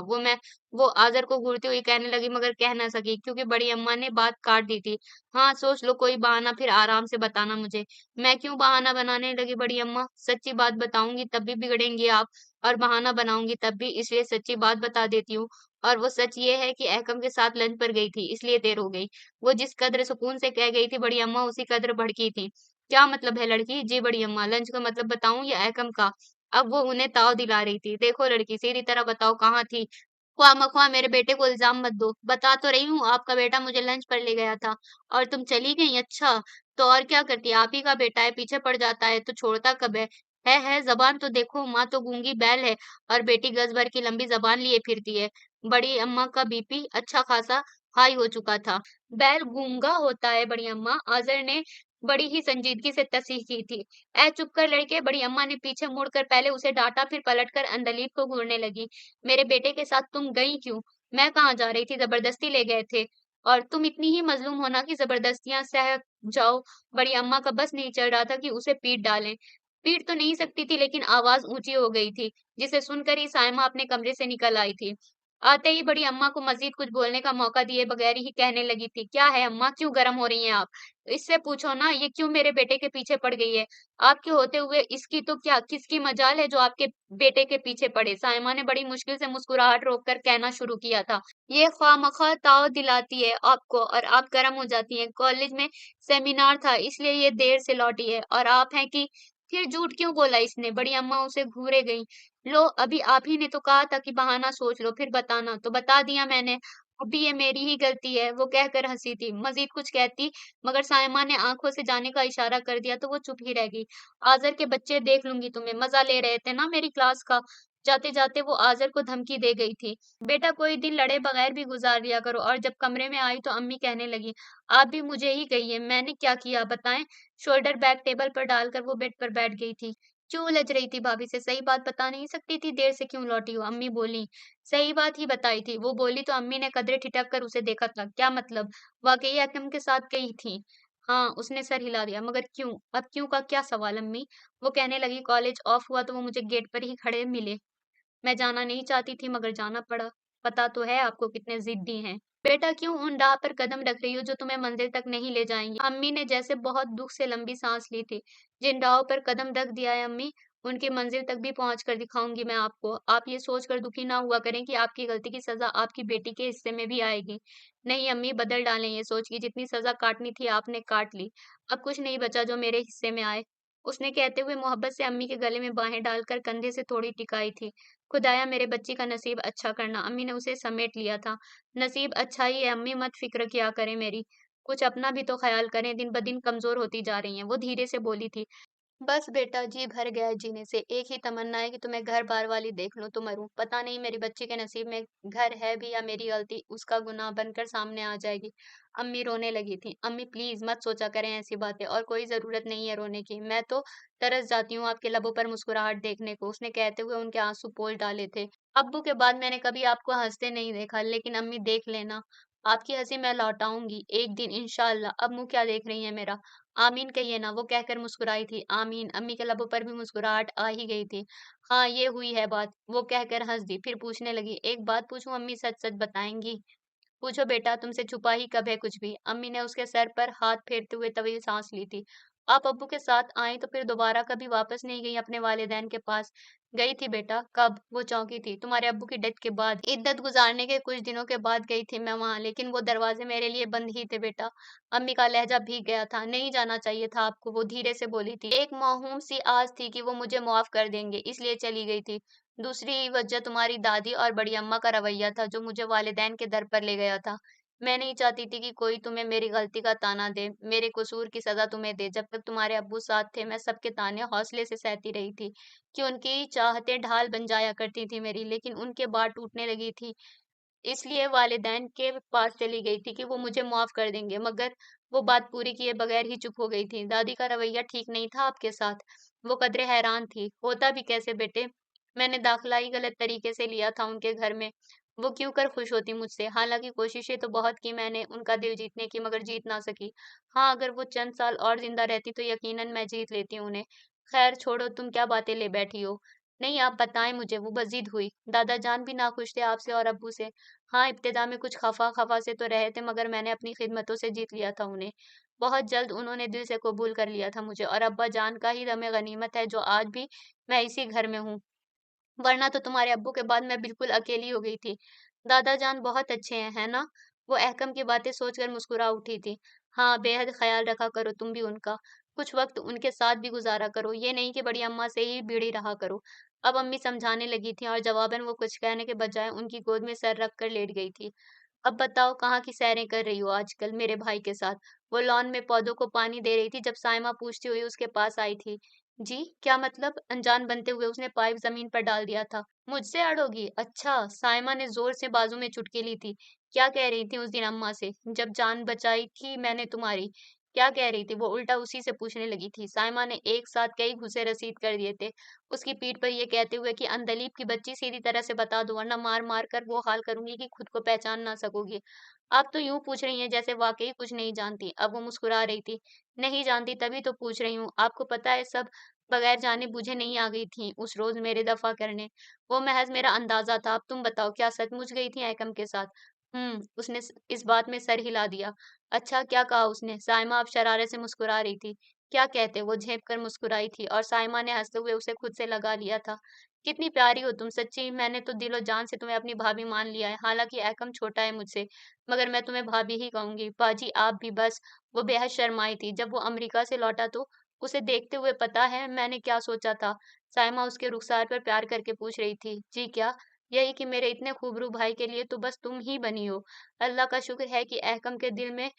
वो आज़र को घूरती हुई कहने लगी, मगर कह न सकी, क्योंकि बड़ी अम्मा ने बात काट दी थी। हाँ, सोच लो कोई बहाना, फिर आराम से बताना मुझे। मैं क्यों बहाना बनाने लगी बड़ी अम्मा? सच्ची बात बताऊंगी तब भी बिगड़ेंगी आप, और बहाना बनाऊंगी तब भी, इसलिए सच्ची बात बता देती हूँ। और वो सच ये है कि अहकम के साथ लंच पर गई थी, इसलिए देर हो गई। वो जिस कदर सुकून से कह गई थी बड़ी अम्मा, उसी कदर भड़की थी। क्या मतलब है लड़की? जी बड़ी अम्मा, लंच का मतलब बताऊं या अहकम का? अब वो उन्हें ताव दिला रही थी। देखो लड़की, सीधी तरह बताओ कहाँ थी? ख्वाह-मख्वाह मेरे बेटे को इल्ज़ाम मत दो। बता तो रही हूँ, आपका बेटा मुझे लंच पर ले गया था और तुम चली गई। अच्छा, तो और क्या करती? आप ही का बेटा है, पीछे पड़ जाता है तो छोड़ता कब है? है, ज़बान तो देखो, माँ तो गूंगी बैल है और बेटी गज भर की लंबी ज़बान लिए फिरती है। बड़ी अम्मा का बीपी अच्छा खासा हाई हो चुका था। बैल गूंगा होता है बड़ी अम्मा, आज़र ने बड़ी ही संजीदगी से तस्रीह की थी। चुप कर लड़के, बड़ी अम्मा ने पीछे मुड़कर पहले उसे डांटा, फिर पलटकर अंदलीब को घूरने लगी। मेरे बेटे के साथ तुम गई क्यों? मैं कहाँ जा रही थी, जबरदस्ती ले गए थे। और तुम इतनी ही मजलूम होना कि जबरदस्तियां सह जाओ। बड़ी अम्मा का बस नहीं चल रहा था कि उसे पीट डालें। पीट तो नहीं सकती थी, लेकिन आवाज ऊंची हो गई थी, जिसे सुनकर ही सायमा अपने कमरे से निकल आई थी। आते ही बड़ी अम्मा को मजीद कुछ बोलने का मौका दिए बगैर ही कहने लगी थी, क्या है अम्मा, क्यों गर्म हो रही हैं आप? इससे पूछो ना, ये क्यों मेरे बेटे के पीछे पड़ गई है? आपके होते हुए इसकी तो क्या, किसकी मजाल है जो आपके बेटे के पीछे पड़े? साइमा ने बड़ी मुश्किल से मुस्कुराहट रोककर कहना शुरू किया था। ये ख्वामखा ताव दिलाती है आपको और आप गर्म हो जाती हैं। कॉलेज में सेमिनार था, इसलिए ये देर से लौटी है, और आप हैं कि फिर झूठ क्यों बोला इसने? बड़ी अम्मा उसे घूरे गई। लो, अभी आप ही ने तो कहा था कि बहाना सोच लो फिर बताना, तो बता दिया मैंने। अभी ये मेरी ही गलती है। वो कहकर हंसी थी। मजीद कुछ कहती, मगर सायमा ने आंखों से जाने का इशारा कर दिया, तो वो चुप ही रह गई। आज़र के बच्चे, देख लूंगी तुम्हें, मजा ले रहे थे ना मेरी क्लास का? जाते जाते वो आज़र को धमकी दे गई थी। बेटा, कोई दिन लड़े बगैर भी गुजार लिया करो। और जब कमरे में आई तो अम्मी कहने लगी, आप भी मुझे ही कहिए, मैंने क्या किया बताएं? शोल्डर बैग टेबल पर डालकर वो बेड पर बैठ गई थी। क्यों उलझ रही थी भाभी से? सही बात बता नहीं सकती थी? देर से क्यों लौटी हो? अम्मी बोली। सही बात ही बताई थी। वो बोली तो अम्मी ने कदरे ठिठक कर उसे देखा था। क्या मतलब? वाकई हकीम के साथ गई थी? हाँ, उसने सर हिला दिया। मगर क्यों? अब क्यों का क्या सवाल अम्मी? वो कहने लगी, कॉलेज ऑफ हुआ तो वो मुझे गेट पर ही खड़े मिले। मैं जाना नहीं चाहती थी, मगर जाना पड़ा। पता तो है आपको कितने जिद्दी हैं। बेटा, क्यों उन राह पर कदम रख रही हो जो तुम्हें मंजिल तक नहीं ले जाएंगी? अम्मी ने जैसे बहुत दुख से लंबी सांस ली थी। जिन राहों पर कदम रख दिया है अम्मी, उनकी मंजिल तक भी पहुँच कर दिखाऊँगी मैं आपको। आप ये सोचकर दुखी ना हुआ करें कि आपकी गलती की सज़ा आपकी बेटी के हिस्से में भी आएगी। नहीं अम्मी बदल डालें ये सोच कि जितनी सज़ा काटनी थी आपने काट ली। अब कुछ नहीं बचा जो मेरे हिस्से में आए। उसने कहते हुए मोहब्बत से अम्मी के गले में बाहें डालकर कंधे से थोड़ी टिकाई थी। खुदाया मेरे बच्चे का नसीब अच्छा करना। अम्मी ने उसे समेट लिया था। नसीब अच्छा ही है अम्मी मत फ़िक्र किया करें मेरी। कुछ अपना भी तो ख़्याल करें, दिन-ब-दिन कमज़ोर होती जा रही हैं। वो धीरे से बोली थी। बस बेटा जी भर गया है जीने से। एक ही तमन्ना है कि तुम्हें घर-बार वाली देख लूँ तो मरूँ। पता नहीं मेरी बच्ची के नसीब में घर है भी या मेरी गलती उसका गुनाह बनकर सामने आ जाएगी। अम्मी रोने लगी थीं। अम्मी प्लीज़ मत सोचा करें ऐसी बातें और कोई ज़रूरत नहीं है रोने की। मैं तो तरस जाती हूँ आपके लबों पर मुस्कुराहट देखने को। उसने कहते हुए उनके आँसू पोंछ डाले थे। अब्बू के बाद मैंने कभी आपको हँसते नहीं देखा लेकिन अम्मी देख लेना, आपकी हँसी मैं लौटाऊँगी एक दिन इंशाअल्लाह। अब मुँह क्या देख रही हैं मेरा? आमीन कहिए ना, वो कहकर मुस्कुराई थी। आमीन, अम्मी के लबों पर भी मुस्कुराहट आ ही गई थी। हाँ, ये हुई है बात, वो कहकर हँस दी, फिर पूछने लगी, एक बात पूछूं अम्मी सच-सच बताएंगी? पूछो बेटा तुमसे छुपा ही कब है कुछ भी। अम्मी ने उसके सर पर हाथ फेरते हुए तवील सांस ली थी। आप अब्बू के साथ आई तो फिर दोबारा कभी वापस नहीं गई अपने वालिदैन के पास? गई थी बेटा। कब? वो चौंकी थी। तुम्हारे अब्बू की डेथ के बाद। इद्दत गुजारने के कुछ दिनों के बाद गई थी मैं वहां, लेकिन वो दरवाजे मेरे लिए बंद ही थे बेटा। अम्मी का लहजा भीग गया था। नहीं जाना चाहिए था आपको, वो धीरे से बोली थी। एक मौहूम सी आस थी कि वो मुझे मुआफ कर देंगे, इसलिए चली गई थी। दूसरी वजह तुम्हारी दादी और बड़ी अम्मा का रवैया था जो मुझे वालिदैन के दर पर ले गया था। मैं नहीं चाहती थी कि कोई तुम्हें मेरी गलती का ताना दे, मेरे कसूर की सज़ा तुम्हें दे। जब तक तुम्हारे अब्बू साथ थे, मैं सबके ताने हौसले से सहती रही थी कि उनकी चाहतें ढाल बन जाया करती थी मेरी, लेकिन उनके बाद टूटने लगी थी। इसलिए वालिदैन के पास चली गई थी कि वो मुझे माफ़ कर देंगे, मगर वो बात पूरी किए बगैर ही चुप हो गई थी। दादी का रवैया ठीक नहीं था आपके साथ। वो कदरे हैरान थी। होता भी कैसे बेटे? मैंने दाखिला ही गलत तरीके से लिया था उनके घर में। वो क्यों कर खुश होती मुझसे? हालाँकि कोशिशें तो बहुत की मैंने उनका दिल जीतने की मगर जीत ना सकी। हाँ, अगर वो चंद साल और ज़िंदा रहती तो यकीनन मैं जीत लेती उन्हें। ख़ैर छोड़ो तुम क्या बातें ले बैठी हो? नहीं आप बताएँ मुझे, वो बस ज़िद हुई। दादा जान भी नाखुश थे आपसे और अब्बू से। हाँ, इब्तिदा में कुछ ख़फ़ा-ख़फ़ा से तो रहे थे मगर मैंने अपनी ख़िदमतों से जीत लिया था उन्हें। बहुत जल्द उन्होंने दिल से कबूल कर लिया था मुझे और अब्बा जान का ही दम गनीमत है जो आज भी मैं इसी घर में हूँ। वरना तो तुम्हारे अब्बू के बाद मैं बिल्कुल अकेली हो गई थी। दादा जान बहुत अच्छे हैं, है ना? वो अहकम की बातें सोचकर मुस्कुरा उठी थी। हाँ, बेहद ख़्याल रखा करो तुम भी उनका। कुछ वक़्त उनके साथ भी गुज़ारा करो, ये नहीं कि बड़ी अम्मा से ही भिड़ी रहा करो। अब अम्मी समझाने लगी थीं और जवाबन वो कुछ कहने के बजाय उनकी गोद में सर रख कर लेट गई थी। अब बताओ कहाँ की सैरें कर रही हो आजकल मेरे भाई के साथ? वो लॉन में पौधों को पानी दे रही थी जब साइमा पूछती हुई उसके पास आई थी। जी, क्या मतलब? अनजान बनते हुए उसने पाइप ज़मीन पर डाल दिया था। मुझसे अड़ोगी? अच्छा, साइमा ने ज़ोर से बाजू में चुटकी ली थी। क्या कह रही थी उस दिन अम्मा से, जब जान बचाई थी मैंने तुम्हारी? क्या कह रही थी? वो उल्टा उसी से पूछने लगी थी। साइमा ने एक साथ कई घूंसे रसीद कर दिए थे, उसकी पीठ पर ये कहते हुए कि अंधलीब की बच्ची सीधी तरह से बता दो वरना मार-मार कर वो हाल करूँगी कि खुद को पहचान ना सकोगी। आप तो यूँ पूछ रही हैं जैसे वाक़ई कुछ नहीं जानती। अब वो मुस्कुरा रही थी। नहीं जानती तभी तो पूछ रही हूँ। आपको पता है सब बगैर जाने-बूझे नहीं आ गई थीं उस रोज़ मेरे दफ़ा करने। वो महज़ मेरा अंदाज़ा था। अब तुम बताओ क्या सचमुच गई थीं ऐकम के साथ? उसने इस बात में सर हिला दिया। अच्छा क्या कहा उसने? साइमा अब शरारत से मुस्कुरा रही थी। क्या कहते? वो झेंप कर मुस्कुराई थी और साइमा ने हँसते हुए उसे खुद से लगा लिया था। कितनी प्यारी हो तुम सच्ची, मैंने तो दिलो-जान से तुम्हें अपनी भाभी मान लिया है। हालाँकि ऐकम छोटा है मुझसे, मगर मैं तुम्हें भाभी ही कहूँगी। बाजी आप भी बस। वो बेहद शर्माई थी। जब वो अमेरिका से लौटा तो उसे देखते हुए पता है मैंने क्या सोचा था? साइमा उसके रुखसार पर प्यार करके पूछ रही थी। जी क्या? यही कि मेरे इतने खूबरू भाई के लिए तो बस तुम ही बनी हो। अल्लाह का शुक्र है कि अहकम के दिल में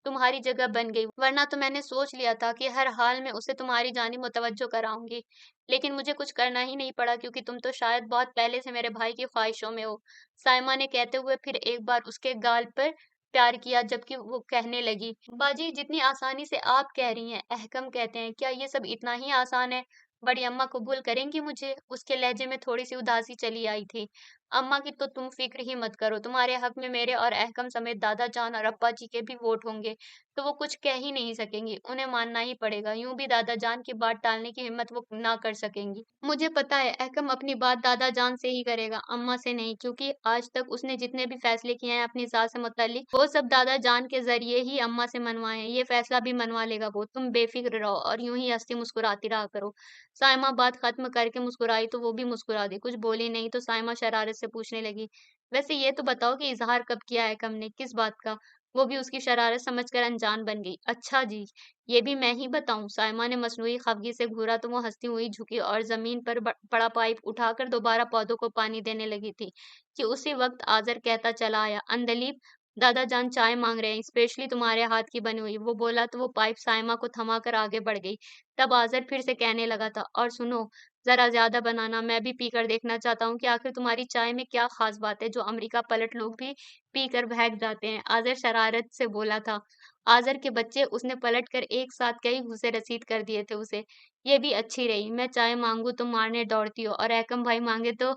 तुम्हारी जगह बन गई, वरना तो मैंने सोच लिया था कि हर हाल में उसे तुम्हारी जानिब मुतवज्जो कराऊँगी। लेकिन मुझे कुछ करना ही नहीं पड़ा क्योंकि तुम तो शायद बहुत पहले से मेरे भाई की ख्वाहिशों में हो। साइमा ने कहते हुए फिर एक बार उसके गाल पर प्यार किया जबकि वो कहने लगी, बाजी जितनी आसानी से आप कह रही हैं, अहकम कहते हैं, क्या ये सब इतना ही आसान है? बड़ी अम्मा कबूल करेंगी मुझे? उसके लहजे में थोड़ी सी उदासी चली आई थी। अम्मा की तो तुम फिक्र ही मत करो, तुम्हारे हक में मेरे और अहकम समेत दादा जान और अब्बा जी के भी वोट होंगे, तो वो कुछ कह ही नहीं सकेंगी, उन्हें मानना ही पड़ेगा। यूं भी दादा जान की बात टालने की हिम्मत वो ना कर सकेंगी। मुझे पता है अहकम अपनी बात दादा जान से ही करेगा, अम्मा से नहीं, क्योंकि आज तक उसने जितने भी फैसले किए हैं अपनी सास से मुताल्लिक, वो सब दादा जान के जरिए ही अम्मा से मनवाए हैं। ये फैसला भी मनवा लेगा वो, तुम बेफिक्र रहो और यूं ही हंसती मुस्कुराती रहा करो। साइमा बात खत्म करके मुस्कुराई तो वो भी मुस्कुरा दी, कुछ बोली नहीं तो साइमा शरारत से पूछने लगी, वैसे ये तो बताओ कि इजहार कब किया है कम ने, किस बात का? वो भी उसकी शरारत समझकर अनजान बन गई। अच्छा जी, ये भी मैं ही बताऊं? साइमा ने मसनूई खफगी से घूरा तो वो हंसती हुई झुकी और जमीन पर पड़ा पाइप उठाकर दोबारा पौधों को पानी देने लगी थी कि उसी वक्त आजर कहता चला आया, अंदलीब, दादा जान चाय मांग रहे हैं, स्पेशली तुम्हारे हाथ की बनी हुई। वो बोला तो वो पाइप साइमा को थमाकर आगे बढ़ गई। तब आज़र फिर से कहने लगा था, और सुनो, ज़रा ज़्यादा बनाना, मैं भी पीकर देखना चाहता हूँ कि आखिर तुम्हारी चाय में क्या ख़ास बात है जो अमेरिका पलट लोग भी पीकर बहक जाते हैं। आज़र शरारत से बोला था। आज़र के बच्चे, उसने पलटकर एक साथ कई घूंसे रसीद कर दिए थे उसे। ये भी अच्छी रही, मैं चाय मांगू तो मारने दौड़ती हो और एकम भाई मांगे तो।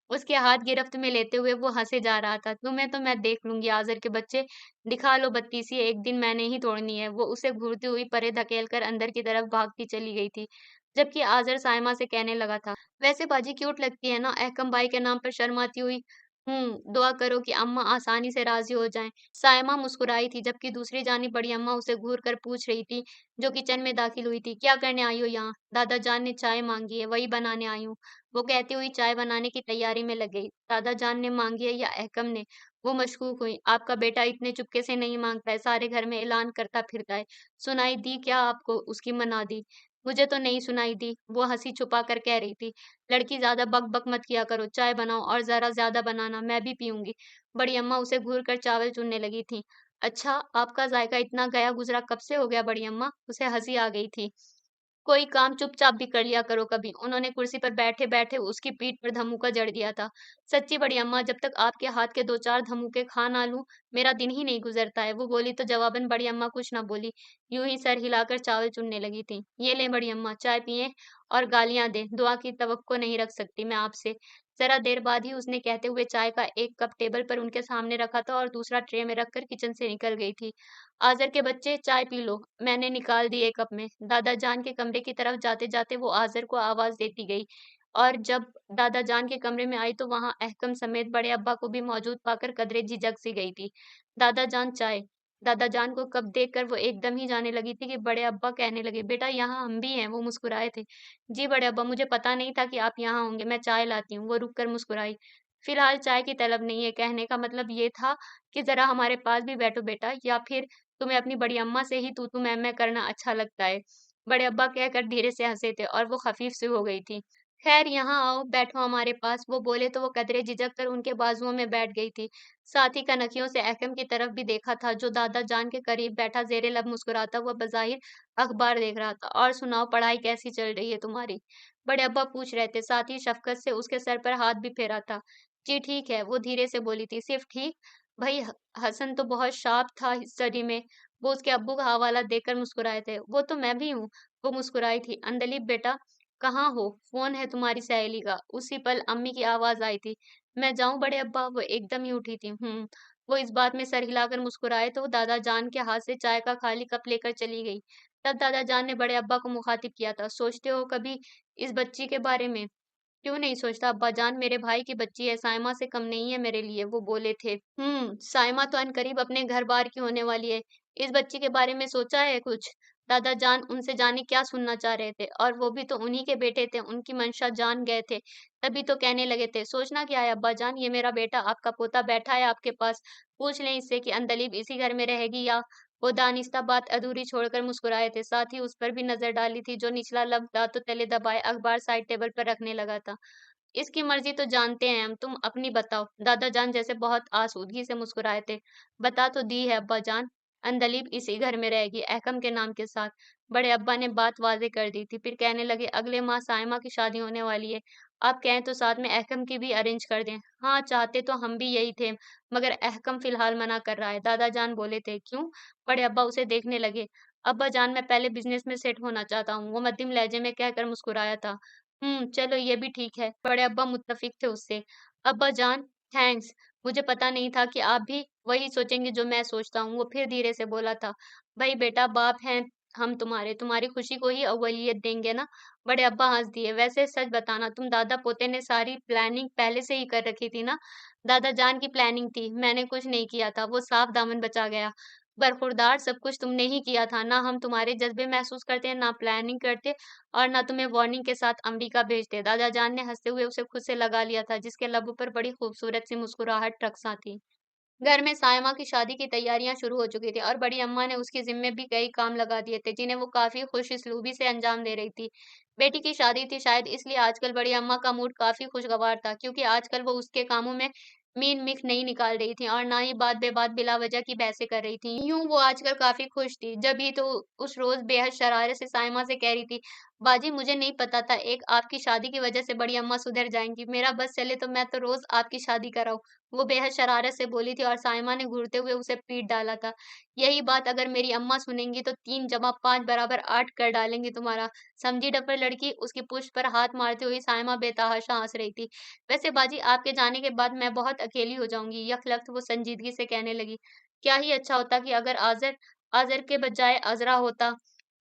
उसके हाथ गिरफ्त में लेते हुए वो हंसे जा रहा था। तुम्हें तो मैं देख लूंगी आज़र के बच्चे, दिखा लो बत्तीसी, एक दिन मैंने ही तोड़नी है। वो उसे घूरती हुई परे धकेल कर अंदर की तरफ भागती चली गई थी, जबकि आज़र साइमा से कहने लगा था, वैसे बाजी क्यूट लगती है ना, अहकम भाई के नाम पर शर्माती हुई। दुआ करो कि अम्मा आसानी से राजी हो जाएं। साइमा मुस्कुराई थी, जबकि दूसरी जानिब बड़ी अम्मा उसे घूर कर पूछ रही थी, जो किचन में दाखिल हुई थी, क्या करने आई हो यहाँ? दादा जान ने चाय मांगी है, वही बनाने आई हूँ। वो कहती हुई चाय बनाने की तैयारी में लग गई। दादा जान ने मांगी है या अहकम ने? वो मशकूक हुई। आपका बेटा इतने चुपके से नहीं मांगता है, सारे घर में ऐलान करता फिरता है। सुनाई दी क्या आपको उसकी मनादी? मुझे तो नहीं सुनाई दी, वो हंसी छुपा कर कह रही थी। लड़की ज्यादा बक बक मत किया करो, चाय बनाओ और जरा ज्यादा बनाना, मैं भी पीऊंगी। बड़ी अम्मा उसे घूर कर चावल चुनने लगी थी। अच्छा, आपका जायका इतना गया गुजरा कब से हो गया बड़ी अम्मा? उसे हंसी आ गई थी। कोई काम चुपचाप भी कर लिया करो कभी। उन्होंने कुर्सी पर बैठे-बैठे उसकी पीठ पर धमूका जड़ दिया था। सच्ची बड़ी अम्मा, जब तक आपके हाथ के 2-4 धमूके खा ना लूं, मेरा दिन ही नहीं गुजरता है। वो बोली तो जवाबन बड़ी अम्मा कुछ ना बोली, यूं ही सर हिलाकर चावल चुनने लगी थी। ये लें बड़ी अम्मा, चाय पिएं और गालियां दें। दुआ की तवक्को नहीं रख सकती मैं आपसे। जरा देर बाद ही उसने कहते हुए चाय का एक कप टेबल पर उनके सामने रखा था और दूसरा ट्रे में रखकर किचन से निकल गई थी। आज़र के बच्चे, चाय पी लो, मैंने निकाल दी 1 कप में। दादा जान के कमरे की तरफ जाते-जाते वो आज़र को आवाज़ देती गई और जब दादा जान के कमरे में आई तो वहाँ अहकम समेत बड़े अब्बा को भी मौजूद पाकर कदरे झिझक सी गई थी। दादा जान चाय। दादा जान को कप देखकर वो एकदम ही जाने लगी थी कि बड़े अब्बा कहने लगे, बेटा यहाँ हम भी हैं। वो मुस्कुराए थे। जी बड़े अब्बा, मुझे पता नहीं था कि आप यहाँ होंगे, मैं चाय लाती हूँ। वो रुक कर मुस्कुराई। फिलहाल चाय की तलब नहीं है, कहने का मतलब ये था कि जरा हमारे पास भी बैठो बेटा, या फिर तुम्हें अपनी बड़ी अम्मा से ही तू-तू मैं-मैं करना अच्छा लगता है। बड़े अब्बा कहकर धीरे से हँसे थे और वो खफीफ सी हो गई थी। खैर यहाँ आओ, बैठो हमारे पास। वो बोले तो वो कदरे झिझक कर उनके बाजुओं में बैठ गई थी। साथ ही कनखियों से अहकम की तरफ भी देखा था, जो दादा जान के करीब बैठा जेरे लब मुस्कुराता हुआ बज़ाहिर अखबार देख रहा था। और सुनाओ, पढ़ाई कैसी चल रही है तुम्हारी? बड़े अब्बा पूछ रहे थे, साथ ही शफ़क़त से उसके सर पर हाथ भी फेरा था। जी ठीक है, वो धीरे से बोली थी, सिर्फ ठीक? भई हसन तो बहुत शार्प था स्टडी में। वो उसके अब्बू का हवाला देकर मुस्कुराए थे। वो तो मैं भी हूँ। वो मुस्कुराई थी। अंदलीब बेटा, कहाँ हो? फोन है तुम्हारी सहेली का। उसी पल अम्मी की आवाज आई थी। मैं जाऊं बड़े अब्बा? वो एकदम ही उठी थी। वो इस बात में सर हिलाकर मुस्कुराए तो दादा जान के हाथ से चाय का खाली कप लेकर चली गई। तब दादा जान ने बड़े अब्बा को मुखातिब किया था, सोचते हो कभी इस बच्ची के बारे में? क्यों नहीं सोचता अब्बाजान, मेरे भाई की बच्ची है, साइमा से कम नहीं है मेरे लिए। वो बोले थे। साइमा तो अनकरीब अपने घर बार की होने वाली है। इस बच्ची के बारे में सोचा है कुछ? दादा जान उनसे जाने क्या सुनना चाह रहे थे, और वो भी तो उन्हीं के बेटे थे, उनकी मंशा जान गए थे। तभी तो कहने लगे थे, सोचना क्या है अब्बाजान, ये मेरा बेटा आपका पोता बैठा है आपके पास, पूछ लें इससे कि अंदलीब इसी घर में रहेगी या। वो दानिस्ता बात अधूरी छोड़कर मुस्कुराए थे, साथ ही उस पर भी नजर डाली थी जो निचला लब दांतों तले दबाए अखबार साइड टेबल पर रखने लगा था। इसकी मर्जी तो जानते हैं हम, तुम अपनी बताओ। दादा जान जैसे बहुत आसूदगी से मुस्कुराए थे। बता तो दी है अब्बा जान, अंदलीब इसी घर में रहेगी अहकम के नाम के साथ। बड़े अब्बा ने बात वाज़ेह कर दी थी, फिर कहने लगे, अगले माह साइमा की शादी होने वाली है। आप कहें तो साथ में अहकम की भी अरेंज कर दें। हाँ, चाहते तो हम भी यही थे, मगर अहकम फिलहाल मना कर रहा है। दादा जान बोले थे, क्यों? बड़े अब्बा उसे देखने लगे। अब्बा जान, मैं पहले बिजनेस में सेट होना चाहता हूँ। वो मध्यम लहजे में कहकर मुस्कुराया था। चलो ये भी ठीक है। बड़े अब्बा मुत्तफिक थे उससे। अब्बा जान, थैंक्स। मुझे पता नहीं था कि आप भी वही सोचेंगे जो मैं सोचता हूँ। वो फिर धीरे से बोला था, भाई बेटा बाप हैं हम तुम्हारे, तुम्हारी खुशी को ही अव्वलियत देंगे ना। बड़े अब्बा हंस दिए। वैसे सच बताना, तुम दादा पोते ने सारी प्लानिंग पहले से ही कर रखी थी ना? दादा जान की प्लानिंग थी, मैंने कुछ नहीं किया था। वो साफ दामन बचा गया। बरखुरदार सब कुछ तुमने ही किया था ना। हम तुम्हारे जज्बे महसूस करते हैं, ना प्लानिंग करते और ना तुम्हें वार्निंग के साथ अमेरिका भेजते। दादा जान ने हंसते हुए उसे खुद से लगा लिया था, जिसके लबों पर बड़ी खूबसूरत सी मुस्कुराहट रकसा थी। घर में सायमा की शादी की तैयारियां शुरू हो चुकी थी और बड़ी अम्मा ने उसके जिम्मे भी कई काम लगा दिए थे, जिन्हें वो काफी खुशउस्लूबी से अंजाम दे रही थी। बेटी की शादी थी, शायद इसलिए आजकल बड़ी अम्मा का मूड काफी खुशगवार था, क्योंकि आजकल वो उसके कामों में मीन मिख नहीं निकाल रही थी और ना ही बात बेबात बिला वजह की बहसें कर रही थी। यूं वो आजकल काफी खुश थी। जब ही तो उस रोज बेहद शरारत से सायमा से कह रही थी, बाजी मुझे नहीं पता था एक आपकी शादी की वजह से बड़ी अम्मा सुधर जाएंगी। मेरा बस चले तो मैं तो रोज आपकी शादी कराऊं। वो बेहद शरारत से बोली थी और साइमा ने घूरते हुए उसे पीट डाला था। यही बात अगर मेरी अम्मा सुनेंगी तो 3 जमा 5 बराबर 8 कर डालेंगी तुम्हारा। समझी डफर लड़की? उसकी पुष्ट पर हाथ मारते हुए साइमा बेतहाशा हंस रही थी। वैसे बाजी आपके जाने के बाद मैं बहुत अकेली हो जाऊंगी, यखलख्त वो संजीदगी से कहने लगी। क्या ही अच्छा होता कि अगर आजर आजर के बजाय अजरा होता।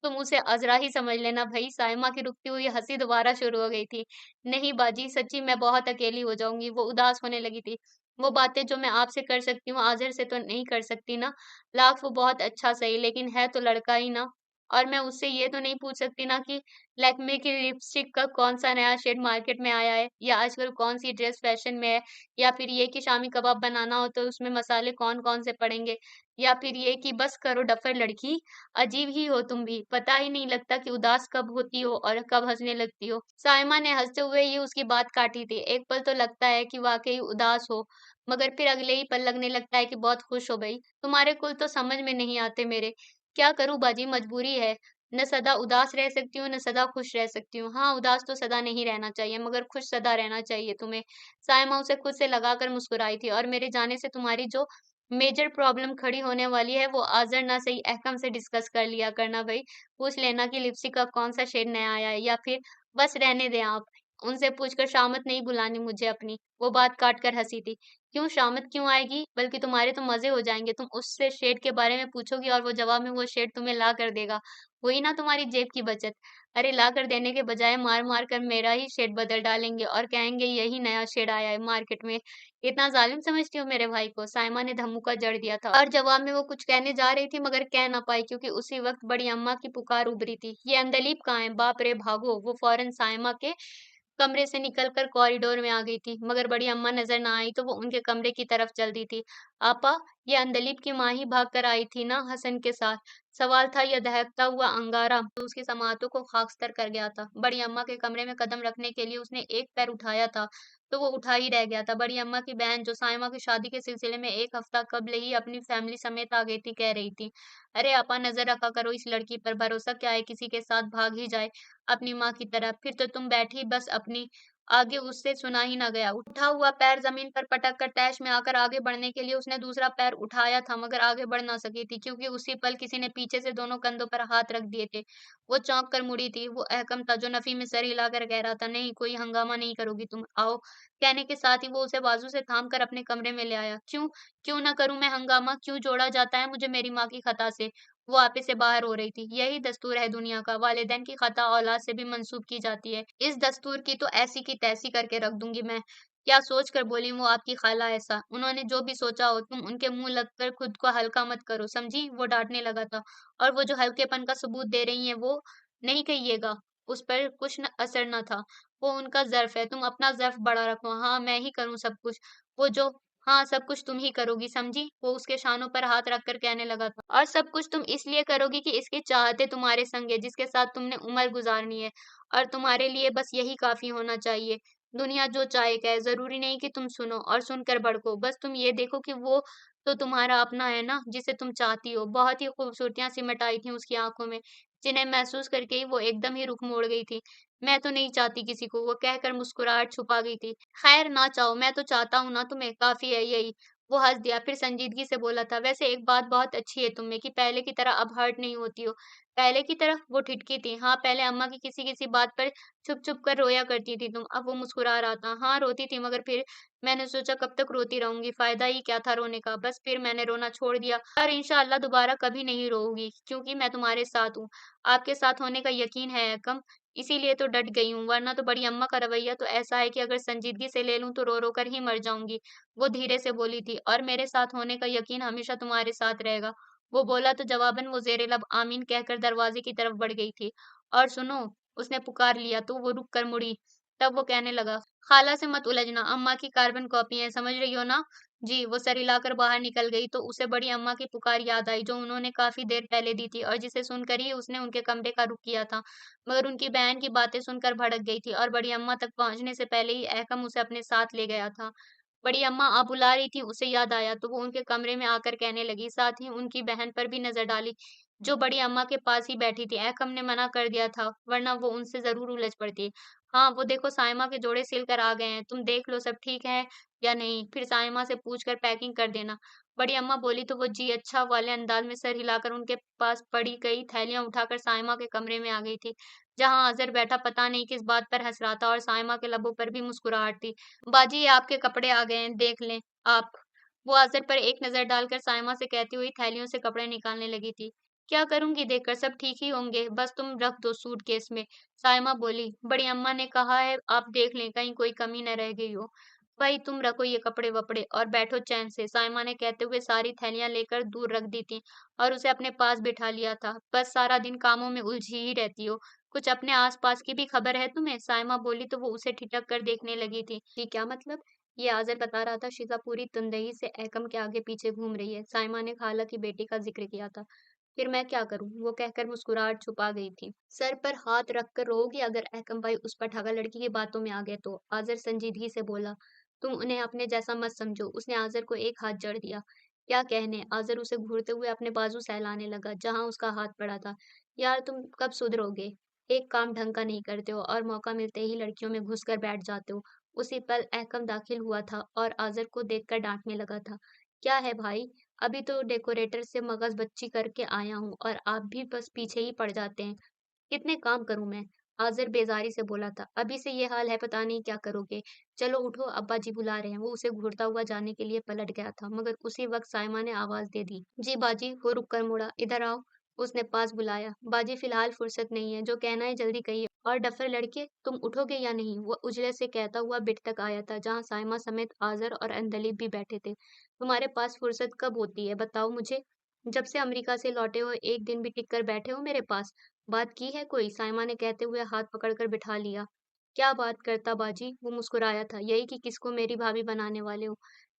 तुम उसे अजरा ही समझ लेना भई। साइमा की रुकती हुई हंसी दोबारा शुरू हो गई थी। नहीं बाजी, सच्ची मैं बहुत अकेली हो जाऊंगी। वो उदास होने लगी थी। वो बातें जो मैं आपसे कर सकती हूँ, आज़िर से तो नहीं कर सकती ना। लाख वो बहुत अच्छा सही, लेकिन है तो लड़का ही ना। और मैं उससे ये तो नहीं पूछ सकती ना कि लैक्मे की लिपस्टिक का कौन-सा नया शेड मार्केट में आया है, या आजकल कौन-सी ड्रेस फैशन में है, या फिर ये कि शामी कबाब बनाना हो तो उसमें मसाले कौन-कौन से पड़ेंगे, या फिर ये कि बस करो डफ़र लड़की, अजीब ही हो तुम भी। पता ही नहीं लगता कि उदास कब होती हो और कब हँसने लगती हो। साइमा ने हँसते हुए ही उसकी बात काटी थी। एक पल तो लगता है कि वाक़ई उदास हो, मगर फिर अगले ही पल लगने लगता है कि बहुत खुश हो भई। तुम्हारे कुल तो समझ में नहीं आते मेरे। क्या करूँ बाजी, मजबूरी है। न सदा उदास रह सकती हूँ, न सदा खुश रह सकती हूँ। हाँ, उदास तो सदा नहीं रहना चाहिए, मगर खुश सदा रहना चाहिए तुम्हें। सायमा उसे खुद से लगाकर मुस्कुराई थी। और मेरे जाने से तुम्हारी जो मेजर प्रॉब्लम खड़ी होने वाली है, वो आज़र ना सही अहकम से डिस्कस कर लिया करना भई। पूछ लेना कि लिपस्टिक का कौन-सा शेड नया आया है, या फिर बस रहने दें आप। उनसे पूछकर शामत नहीं बुलानी मुझे अपनी। वो बात काट कर हँसी थी। क्यों शामत क्यों आएगी? बल्कि तुम्हारे तो मज़े हो जाएँगे। तुम उससे शेड के बारे में पूछोगी और वो जवाब में वो शेड तुम्हें ला कर देगा। हुई ना तुम्हारी जेब की बचत। अरे ला कर देने के बजाय मार-मार कर मेरा ही शेड बदल डालेंगे और कहेंगे यही नया शेड आया है मार्केट में। इतना ज़ालिम समझती हो मेरे भाई को? साइमा ने धम्मुका जड़ दिया था और जवाब में वो कुछ कहने जा रही थी, मगर कह ना पाई, क्योंकि उसी वक़्त बड़ी अम्मा की पुकार उभरी थी। ये अंदलीब कहाँ है? बाप रे भागो! वो फ़ौरन साइमा के कमरे से निकलकर कॉरिडोर में आ गई थी, मगर बड़ी अम्मा नजर ना आई तो वो उनके कमरे की तरफ चल दी थी। आपा, ये अंदलीब की माँ ही भाग कर आई थी ना हसन के साथ? सवाल था यह दहकता हुआ अंगारा तो उसकी समाअतों को खाकस्तर कर गया था। बड़ी अम्मा के कमरे में कदम रखने के लिए उसने एक पैर उठाया था, तो वो उठा ही रह गया था। बड़ी अम्मा की बहन, जो साइमा की शादी के सिलसिले में एक हफ्ता कब्ल ही अपनी फैमिली समेत आ गई थी, कह रही थी, अरे आपा नजर रखा करो इस लड़की पर, भरोसा क्या है किसी के साथ भाग ही जाए अपनी माँ की तरह। फिर तो तुम बैठी बस अपनी, आगे उससे सुना ही ना गया। उठा हुआ पैर जमीन पर पटक कर तैश में आकर आगे बढ़ने के लिए उसने दूसरा पैर उठाया था, मगर आगे बढ़ ना सकी थी, क्योंकि उसी पल किसी ने पीछे से दोनों कंधों पर हाथ रख दिए थे। वो चौंक कर मुड़ी थी। वो अहकम था जो नफी में सर हिलाकर कह रहा था, नहीं कोई हंगामा नहीं करोगी तुम, आओ। कहने के साथ ही वो उसे बाजू से थाम कर अपने कमरे में ले आया। क्यों? क्यों ना करूं मैं हंगामा? क्यों जोड़ा जाता है मुझे मेरी माँ की खता से? वो आपे से बाहर हो रही थी। यही दस्तूर है दुनिया का, वालिदैन की खता औलाद से भी मंसूब की जाती है। इस दस्तूर की तो ऐसी की तैसी करके रख दूंगी मैं। क्या सोच कर बोली वो आपकी खाला ऐसा? उन्होंने जो भी सोचा हो, तुम उनके मुंह लगकर खुद को हल्का मत करो, समझी? वो डांटने लगा था। और वो जो हल्केपन का सबूत दे रही है, वो नहीं कहिएगा उस पर कुछ असर न था। वो उनका ज़र्फ है, तुम अपना ज़र्फ बड़ा रखो। हाँ, मैं ही करूँ सब कुछ। वो जो हाँ, सब कुछ तुम ही करोगी, समझी? वो उसके शानों पर हाथ रखकर कहने लगा था। और सब कुछ तुम इसलिए करोगी कि इसके चाहते तुम्हारे संग है, जिसके साथ तुमने उम्र गुजारनी है, और तुम्हारे लिए बस यही काफ़ी होना चाहिए। दुनिया जो चाहे कहे, ज़रूरी नहीं कि तुम सुनो और सुनकर भड़को। बस तुम ये देखो कि वो तो तुम्हारा अपना है ना, जिसे तुम चाहती हो। बहुत ही खूबसूरतियाँ सिमट आई थीं उसकी आँखों में, जिन्हें महसूस करके ही वो एकदम ही रुख मोड़ गई थी। मैं तो नहीं चाहती किसी को, वो कहकर मुस्कुराहट छुपा गई थी। खैर ना चाहो, मैं तो चाहता हूँ ना तुम्हें, काफ़ी है यही। वो हँस दिया, फिर संजीदगी से बोला था, "वैसे एक बात बहुत अच्छी है तुम में कि पहले की तरह अब हर्ट नहीं होती हो।" पहले की तरह? वो ठिठकी थी। "हाँ, पहले अम्मा की किसी-किसी बात पर छुप-छुप कर रोया करती थी तुम।" अब वो मुस्कुरा रहा था। "हाँ, रोती थी मगर फिर मैंने सोचा कब तक रोती रहूँगी, फ़ायदा ही क्या था रोने का। बस फिर मैंने रोना छोड़ दिया और इंशाअल्लाह दोबारा कभी नहीं रोऊँगी क्योंकि मैं तुम्हारे साथ हूँ। आपके साथ होने का यकीन है एकम, इसीलिए तो डट गई हूँ, वरना तो बड़ी अम्मा का रवैया तो ऐसा है कि अगर संजीदगी से ले लूँ तो रो-रो कर ही मर जाऊँगी।" वो धीरे से बोली थी, "और मेरे साथ होने का यकीन हमेशा तुम्हारे साथ रहेगा।" वो बोला तो जवाबन वो ज़ेरे लब आमीन कहकर दरवाज़े की तरफ बढ़ गई थी। "और सुनो," उसने पुकार लिया तो वो रुक कर मुड़ी। तब वो कहने लगा, "खाला से मत उलझना, अम्मा की कार्बन कॉपी है, समझ रही हो ना?" जी, वो सर हिलाकर बाहर निकल गई तो उसे बड़ी अम्मा की पुकार याद आई जो उन्होंने काफ़ी देर पहले दी थी और जिसे सुनकर ही उसने उनके कमरे का रुख किया था। मगर उनकी बहन की बातें सुनकर भड़क गई थी और बड़ी अम्मा तक पहुँचने से पहले ही अहकम उसे अपने साथ ले गया था। बड़ी अम्मा बुला रही थी, उसे याद आया तो वो उनके कमरे में आकर कहने लगी, साथ ही उनकी बहन पर भी नज़र डाली, जो बड़ी अम्मा के पास ही बैठी थी। "अहकम ने मना कर दिया था, वरना वो उनसे ज़रूर उलझ पड़ती। हाँ, वो देखो साइमा के जोड़े सिल कर आ गए हैं, तुम देख लो सब ठीक है या नहीं, फिर साइमा से पूछ कर पैकिंग कर देना।" बड़ी अम्मा बोली तो वो जी अच्छा वाले अंदाज में सर हिलाकर उनके पास पड़ी कई थैलियाँ उठाकर साइमा के कमरे में आ गई थी, जहाँ अज़र बैठा पता नहीं किस बात पर हँस रहा था और साइमा के लबों पर भी मुस्कुराहट थी। "बाजी, ये आपके कपड़े आ गए हैं, देख लें आप।" वो आज़र पर एक नज़र डालकर साइमा से कहती हुई थैलियों से कपड़े निकालने लगी थी। "क्या करूँगी देखकर, सब ठीक ही होंगे, बस तुम रख दो सूटकेस में।" साइमा बोली। "बड़ी अम्मा ने कहा है आप देख लें, कहीं कोई कमी न रह गई हो। भई तुम रखो ये कपड़े-वपड़े और बैठो चैन से।" साइमा ने कहते हुए सारी थैलियाँ लेकर दूर रख दी थीं और उसे अपने पास बिठा लिया था। "बस सारा दिन कामों में उलझी ही रहती हो, कुछ अपने आस-पास की भी खबर है तुम्हें?" साइमा बोली तो वो उसे ठिठक कर देखने लगी थी। "जी, क्या मतलब?" ये आज़र बता रहा था, "शिज़ा पूरी तनदेही से अहकम के आगे-पीछे घूम रही है। साइमा ने खाला की बेटी का ज़िक्र किया था। फिर मैं क्या करूँ?" वो कहकर मुस्कुराहट छुपा गई थी। "सर पर हाथ रख कर रोओगी अगर अहकम भाई उस पटाखा लड़की की बातों में आ गए तो?" आज़र संजीदगी से बोला। "तुम उन्हें अपने जैसा मत समझो।" उसने आज़र को एक हाथ जड़ दिया। "क्या कहने?" आज़र उसे घूरते हुए अपने बाजू सहलाने लगा, जहाँ उसका हाथ पड़ा था। "यार तुम कब सुधरोगे? एक काम ढंग का नहीं करते हो और मौका मिलते ही लड़कियों में घुस कर बैठ जाते हो।" उसी पल अहकम दाखिल हुआ था और आज़र को देखकर डाँटने लगा था। "क्या है भाई? अभी तो डेकोरेटर से मगज़ बच्ची करके आया हूँ और आप भी बस पीछे ही पड़ जाते हैं। कितने काम करूँ मैं?" आज़र बेज़ारी से बोला था। "अभी से ये हाल है पता नहीं क्या करोगे? चलो उठो अब्बा जी बुला रहे हैं।" वो उसे घूरता हुआ जाने के लिए पलट गया था, मगर उसी वक़्त साइमा ने आवाज़ दे दी। "जी बाजी।" वो रुक कर मुड़ा। "इधर आओ।" उसने पास बुलाया। "बाजी फ़िलहाल फ़ुर्सत नहीं है, जो कहना है जल्दी कहिए। और डफ़र लड़के, तुम उठोगे या नहीं?" वो उजले से कहता हुआ बिट तक आया था, जहाँ साइमा समेत आज़र और अंदलीब भी बैठे थे। "तुम्हारे पास फ़ुर्सत कब होती है, बताओ मुझे? जब से अमेरिका से लौटे हो, एक दिन भी टिक कर बैठे हो मेरे पास? बात की है कोई?" साइमा ने कहते हुए हाथ पकड़कर बिठा लिया। "क्या बात करता बाजी?" वो मुस्कुराया था। "यही कि किसको मेरी भाभी बनाने वाले हो।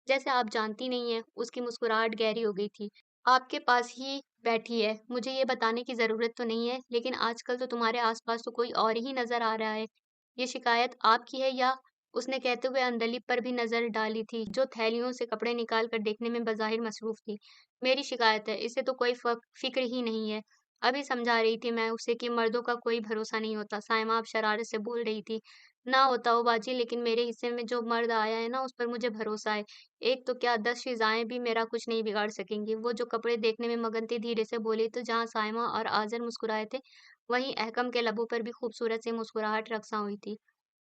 जैसे आप जानती नहीं हैं।" उसकी मुस्कुराहट गहरी हो गई थी। "आपके पास ही बैठी है, मुझे ये बताने की ज़रूरत तो नहीं है, लेकिन आजकल तो तुम्हारे आस-पास तो कोई और ही नज़र आ रहा है। ये शिकायत आपकी है या?" उसने कहते हुए अंदलीब पर भी नज़र डाली थी, जो थैलियों से कपड़े निकाल कर देखने में बज़ाहिर मसरूफ़ थी। "मेरी शिकायत है, इससे तो कोई फ़िक्र ही नहीं है। अभी समझा रही थी मैं उसे कि मर्दों का कोई भरोसा नहीं होता।" साइमा अब शरारत से बोल रही थी। "ना होता हो बाजी, लेकिन मेरे हिस्से में जो मर्द आया है ना, उस पर मुझे भरोसा है। एक तो क्या 10 फिज़ाएँ भी मेरा कुछ नहीं बिगाड़ सकेंगी।" वो जो कपड़े देखने में मगन थी धीरे से बोली तो जहाँ साइमा और आज़र मुस्कुराए थे, वहीं अहकम के लबों पर भी खूबसूरत सी मुस्कुराहट रक़्क़ाँ हुई थी।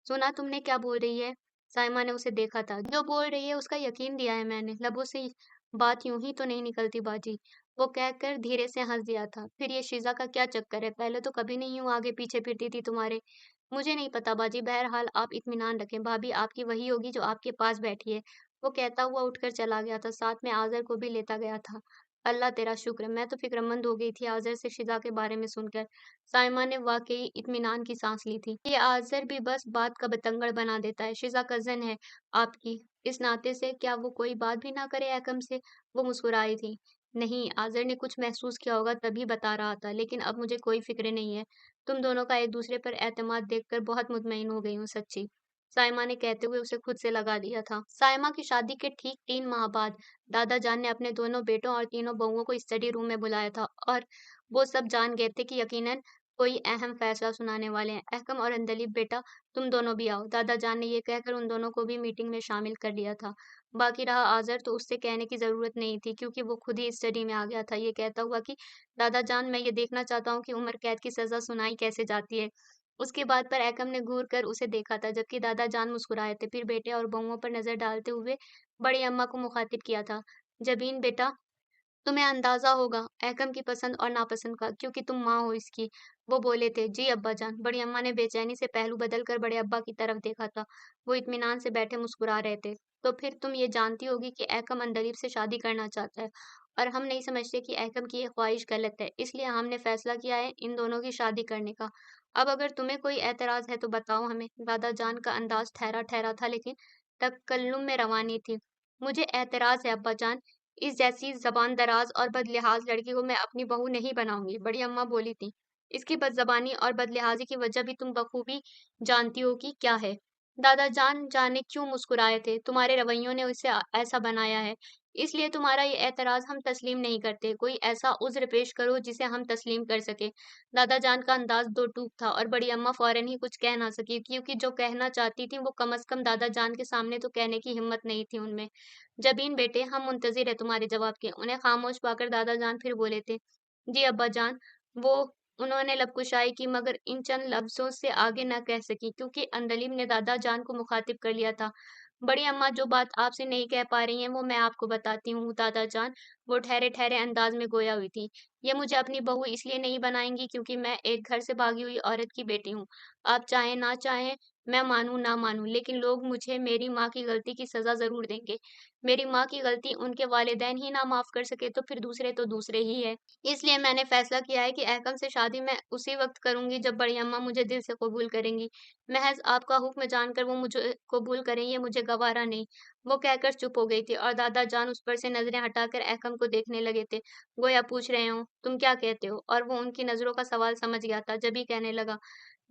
"सुना तुमने क्या बोल रही है?" साइमा ने उसे देखा था। "जो बोल रही है उसका यकीन दिया है मैंने, लबों से बात यूँ ही तो नहीं निकलती बाजी।" वो कहकर धीरे से हँस दिया था। "फिर ये शीज़ा का क्या चक्कर है? पहले तो कभी नहीं यूँ आगे-पीछे फिरती थी तुम्हारे।" "मुझे नहीं पता बाजी, बहरहाल आप इत्मीनान रखें, भाभी आपकी वही होगी जो आपके पास बैठी है।" वो कहता हुआ उठकर चला गया था, साथ में आज़र को भी लेता गया था। "अल्लाह तेरा शुक्र, मैं तो फ़िक्रमंद हो गई थी आज़र से शीज़ा के बारे में सुनकर।" साइमा ने वाक़ई इत्मीनान की साँस ली थी। "ये आज़र भी बस बात का बतंगड़ बना देता है, शीज़ा कज़न है आपकी, इस नाते से क्या वो कोई बात भी ना करे अहकम से?" वो मुस्कुराई थी। "नहीं, आज़र ने कुछ महसूस किया होगा तभी बता रहा था, लेकिन अब मुझे कोई फ़िक्र नहीं है। तुम दोनों का एक-दूसरे पर एतमाद देखकर बहुत मुतमईन हो गई हूँ सच्ची।" साइमा ने कहते हुए उसे खुद से लगा दिया था। साइमा की शादी के ठीक 3 माह बाद दादा जान ने अपने दोनों बेटों और तीनों बहुओं को स्टडी रूम में बुलाया था और वो सब जान गए थे कि यकीनन कोई अहम फैसला सुनाने वाले हैं। अहकम और अंदलीब बेटा, तुम दोनों भी आओ। दादा जान ने ये कहकर उन दोनों को भी मीटिंग में शामिल कर लिया था। बाकी रहा आज़र, तो उससे कहने की ज़रूरत नहीं थी क्योंकि वो खुद ही स्टडी में आ गया था, ये कहता हुआ कि दादा जान, मैं ये देखना चाहता हूँ कि उम्र कैद की सज़ा सुनाई कैसे जाती है। उसकी बात पर अहकम ने घूर कर उसे देखा था, जबकि दादा जान मुस्कुराए थे। फिर बेटे और बहुओं पर नज़र डालते हुए बड़ी अम्मा को मुखातिब किया था। जबीन बेटा, तुम्हें अंदाज़ा होगा अहकम की पसंद और नापसंद का, क्योंकि तुम माँ हो इसकी। वो बोले थे, जी अब्बा जान। बड़ी अम्मा ने बेचैनी से पहलू बदल कर बड़े अब्बा की तरफ देखा था। वो इत्मीनान से बैठे मुस्कुरा रहे थे। तो फिर तुम ये जानती होगी कि अहकम अंदलीब से शादी करना चाहता है, और हम नहीं समझते कि अहकम की ये ख्वाहिश गलत है। इसलिए हमने फैसला किया है इन दोनों की शादी करने का। अब अगर तुम्हें कोई एतराज़ है तो बताओ हमें। दादा जान का अंदाज ठहरा-ठहरा था, लेकिन तकल्लुम में रवानी थी। मुझे एतराज़ है अब्बा जान। इस जैसी ज़बान दराज़ और बदलिहाज़ लड़की को मैं अपनी बहू नहीं बनाऊँगी, बड़ी अम्मा बोली थीं। इसकी बदज़बानी और बदलिहाज़ी की वजह भी तुम बखूबी जानती हो कि क्या है। दादा जान जाने क्यों मुस्कुराए थे, तुम्हारे रवैयों ने उसे ऐसा बनाया है। इसलिए तुम्हारा ये एतराज़ हम तस्लीम नहीं करते। कोई ऐसा उज़्र पेश करो जिसे हम तस्लीम कर सकें। दादा जान का अंदाज़ दो टूक था और बड़ी अम्मा फ़ौरन ही कुछ कह ना सकीं, क्योंकि जो कहना चाहती थीं वो कम अज़ कम दादा जान के सामने तो कहने की हिम्मत नहीं थी उनमें। जबीन बेटे, हम मुंतज़िर हैं तुम्हारे जवाब के। उन्हें खामोश पाकर दादा जान फिर बोले थे, जी अब्बा जान। वो उन्होंने लबकुशाई की, मगर इन चंद लफ्ज़ों से आगे न कह सकी, क्योंकि अंदलीब ने दादा जान को मुखातिब कर लिया था। बड़ी अम्मा, जो बात आपसे नहीं कह पा रही हैं वो मैं आपको बताती हूँ दादा जान। वो ठहरे-ठहरे अंदाज में गोया हुई थी। ये मुझे अपनी बहू इसलिए नहीं बनाएँगी क्योंकि मैं एक घर से भागी हुई औरत की बेटी हूँ। आप चाहें ना चाहें, मैं मानूँ ना मानूँ, लेकिन लोग मुझे मेरी माँ की गलती की सज़ा ज़रूर देंगे। मेरी माँ की गलती उनके वालिदैन ही ना माफ़ कर सके तो फिर दूसरे तो दूसरे ही हैं। इसलिए मैंने फ़ैसला किया है कि अहकम से शादी मैं उसी वक़्त करूँगी जब बड़ी अम्मा मुझे दिल से कबूल करेंगी। महज़ आपका हुक्म जानकर वो मुझे कबूल करें, ये मुझे गवारा नहीं। वो कहकर चुप हो गई थी और दादा जान उस पर से नज़रें हटाकर अहकम को देखने लगे थे, गोया पूछ रहे हों, तुम क्या कहते हो? और वो उनकी नज़रों का सवाल समझ गया था, जब ही कहने लगा,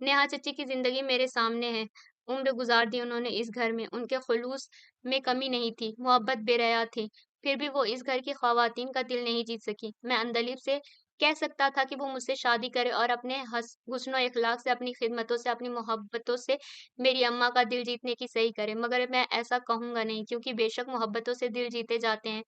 नेहा चच्ची की ज़िंदगी मेरे सामने है। उम्र गुज़ार दी उन्होंने इस घर में, उनके खुलूस में कमी नहीं थी, मोहब्बत बेरया थी, फिर भी वो इस घर की ख़वातीन का दिल नहीं जीत सकी। मैं अंदलीब से कह सकता था कि वो मुझसे शादी करे और अपने हुस्न-ओ-इख़लाक़ से, अपनी ख़िदमतों से, अपनी मोहब्बतों से मेरी अम्मा का दिल जीतने की सही करे, मगर मैं ऐसा कहूँगा नहीं, क्योंकि बेशक मोहब्बतों से दिल जीते जाते हैं,